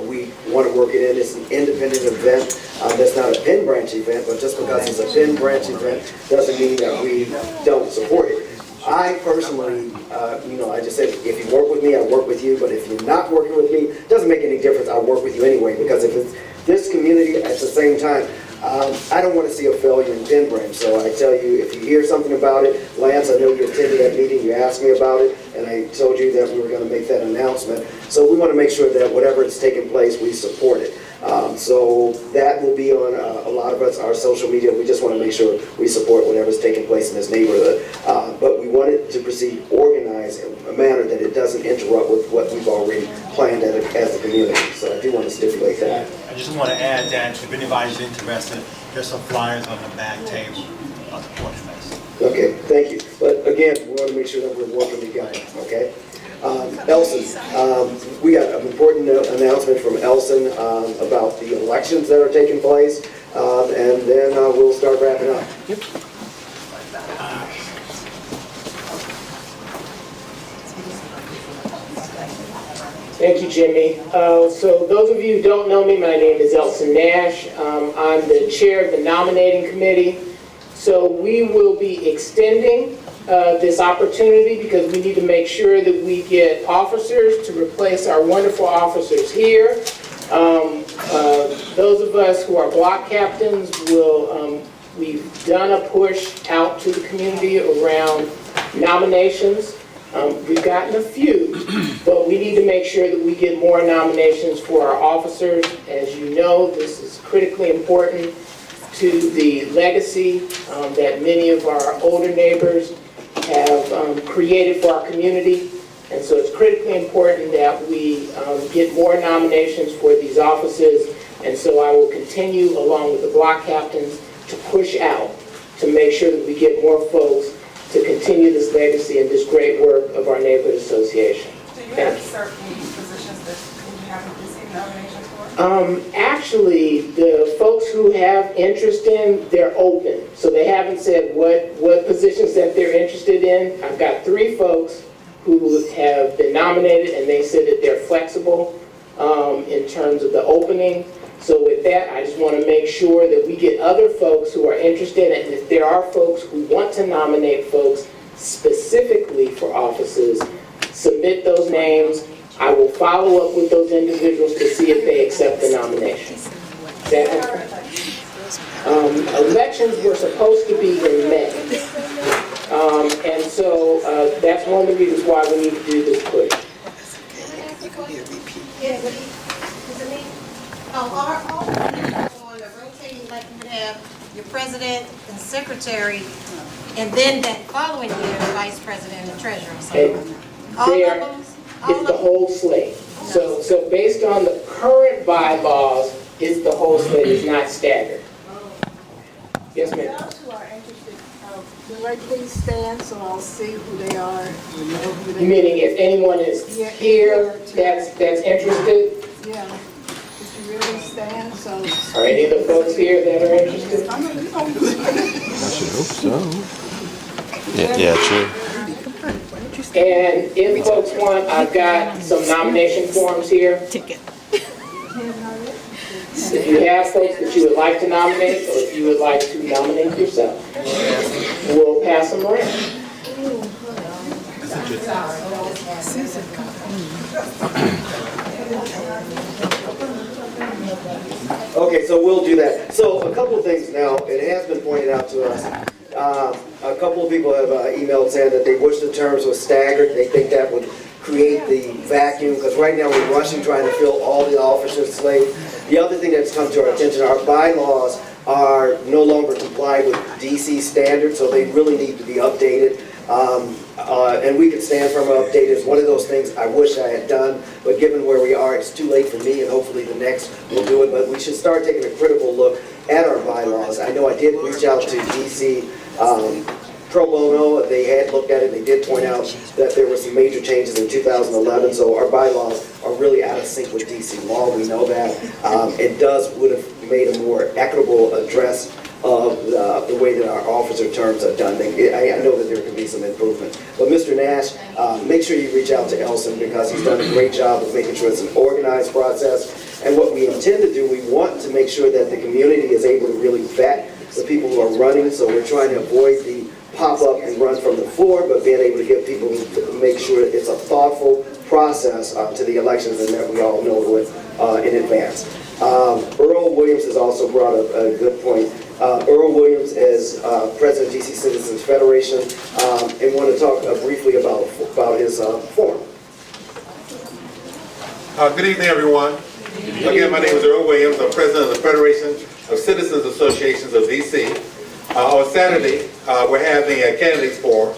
We want to work it in. It's an independent event. That's not a Penn Branch event, but just because it's a Penn Branch event doesn't mean that we don't support it. I personally, I just said, if you work with me, I work with you, but if you're not working with me, it doesn't make any difference. I work with you anyway, because if it's this community at the same time, I don't want to see a failure in Penn Branch. So I tell you, if you hear something about it, Lance, I know you attended that meeting, you asked me about it, and I told you that we were going to make that announcement. So we want to make sure that whatever is taking place, we support it. So that will be on a lot of our social media. We just want to make sure we support whatever's taking place in this neighborhood. But we want it to proceed organized in a manner that it doesn't interrupt with what we've already planned as a community. So I do want to stipulate that. I just want to add that if anybody's interested, there's some flyers on the back table of the Porch Fest. Okay, thank you. But again, we want to make sure that we're working together, okay? Elson, we got an important announcement from Elson about the elections that are taking place, and then we'll start wrapping up. Yep. Thank you, Jimmy. So those of you who don't know me, my name is Elson Nash. I'm the chair of the nominating committee. So we will be extending this opportunity because we need to make sure that we get officers to replace our wonderful officers here. Those of us who are block captains we've done a push out to the community around nominations. We've gotten a few, but we need to make sure that we get more nominations for our officers. As you know, this is critically important to the legacy that many of our older neighbors have created for our community. And so it's critically important that we get more nominations for these offices. And so I will continue, along with the block captains, to push out to make sure that we get more folks to continue this legacy and this great work of our neighborhood association. Do you have certain positions that you haven't received nominations for? Actually, the folks who have interest in, they're open. So they haven't said what positions that they're interested in. I've got 3 folks who have been nominated, and they said that they're flexible in terms of the opening. So with that, I just want to make sure that we get other folks who are interested, and if there are folks who want to nominate folks specifically for offices, submit those names. I will follow up with those individuals to see if they accept the nomination. Elections were supposed to be in May. And so that's one of the reasons why we need to do this push. Our offices on the rotating, like you would have your president and secretary, and then that following year, the vice president and treasurer. It's the whole slate. So based on the current bylaws, it's the whole slate, is not staggered. Yes, ma'am. Those who are interested, will they please stand so I'll see who they are? Meaning if anyone is here that's interested? Yeah. Could you really stand so? Are any of the folks here that are interested? I should hope so. Yeah, true. And if folks want, I've got some nomination forms here. If you have folks that you would like to nominate, or if you would like to nominate yourself, we'll pass them around. Okay, so we'll do that. So a couple of things now, it has been pointed out to us. A couple of people have emailed saying that they wish the terms were staggered. They think that would create the vacuum, because right now we're rushing trying to fill all the officers' slate. The other thing that's come to our attention, our bylaws are no longer complied with DC standards, so they really need to be updated. And we can stand for them update. It's one of those things I wish I had done, but given where we are, it's too late for me, and hopefully the next will do it. But we should start taking a critical look at our bylaws. I know I did reach out to DC pro bono. They had looked at it. They did point out that there were some major changes in 2011, so our bylaws are really out of sync with DC law. We know that. It would have made a more equitable address of the way that our officer terms are done. I know that there could be some improvement. But Mr. Nash, make sure you reach out to Elson, because he's done a great job of making sure it's an organized process. And what we intend to do, we want to make sure that the community is able to really vet the people who are running. So we're trying to avoid the pop up and run from the floor, but being able to give people, make sure it's a thoughtful process to the elections, and that we all know with in advance. Earl Williams has also brought up a good point. Earl Williams is president of DC Citizens Federation, and want to talk briefly about his forum. Good evening, everyone. Again, my name is Earl Williams. I'm president of the Federation of Citizens Associations of DC. On Saturday, we're having a candidates forum.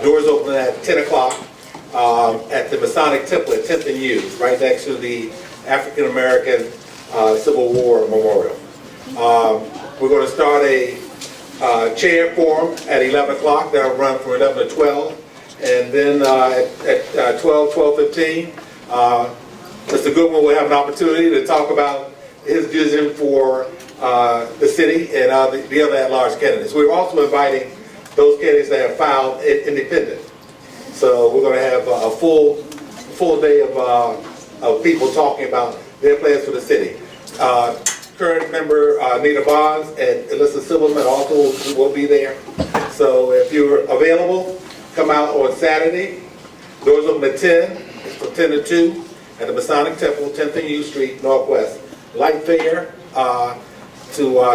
Doors open at 10 o'clock at the Masonic Temple at 10th and U, right next to the African American Civil War Memorial. We're going to start a chair forum at 11 o'clock. That'll run from 11 to 12. And then at 12:15, Mr. Goodwin will have an opportunity to talk about his vision for the city and the other at-large candidates. We're also inviting those candidates that have filed independent. So we're going to have a full day of people talking about their plans for the city. Current member Nita Bonds and Alyssa Silverman also will be there. So if you're available, come out on Saturday. Doors open at 10. It's from 10 to 2 at the Masonic Temple, 10th and U Street, Northwest. Light fair to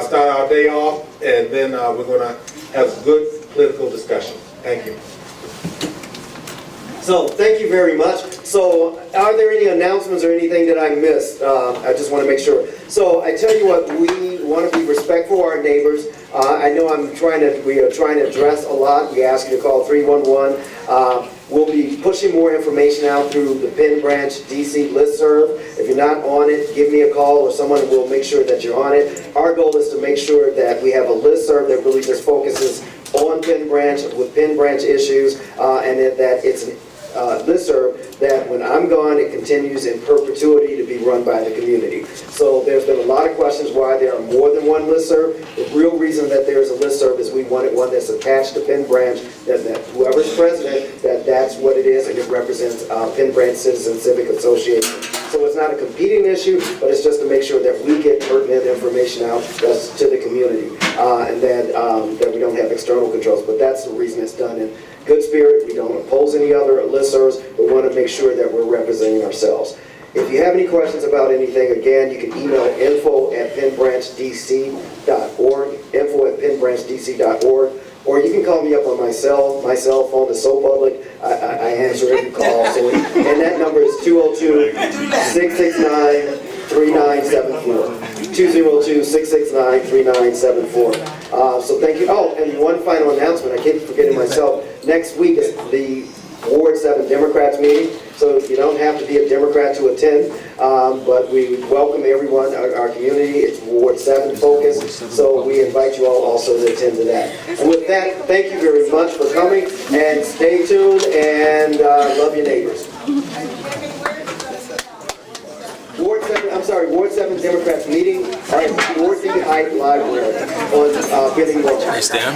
start our day off, and then we're going to have some good political discussion. Thank you. So thank you very much. So are there any announcements or anything that I missed? I just want to make sure. So I tell you what, we want to be respectful of our neighbors. I know we are trying to address a lot. We ask you to call 311. We'll be pushing more information out through the Penn Branch DC listserv. If you're not on it, give me a call, or someone will make sure that you're on it. Our goal is to make sure that we have a listserv that really just focuses on Penn Branch with Penn Branch issues, and that it's listserv that when I'm gone, it continues in perpetuity to be run by the community. So there's been a lot of questions why there are more than one listserv. The real reason that there's a listserv is we wanted one that's attached to Penn Branch, that whoever's president, that's what it is, and it represents Penn Branch Citizen Civic Association. So it's not a competing issue, but it's just to make sure that we get pertinent information out to the community, and that we don't have external controls. But that's the reason it's done in good spirit. We don't oppose any other listservs. We want to make sure that we're representing ourselves. If you have any questions about anything, again, you can email info@pennbranchdc.org, info@pennbranchdc.org, or you can call me up on my cell phone is so public, I answer every call. So, and that number is 202-669-3974. 202-669-3974. So thank you. Oh, and one final announcement. I keep forgetting myself. Next week is the Ward 7 Democrats meeting. So you don't have to be a Democrat to attend, but we welcome everyone, our community. It's Ward 7 focused, so we invite you all also to attend to that. And with that, thank you very much for coming, and stay tuned, and love your neighbors. Ward 7 Democrats meeting at Ward D Height Library on Billy Road. Hey, Stan.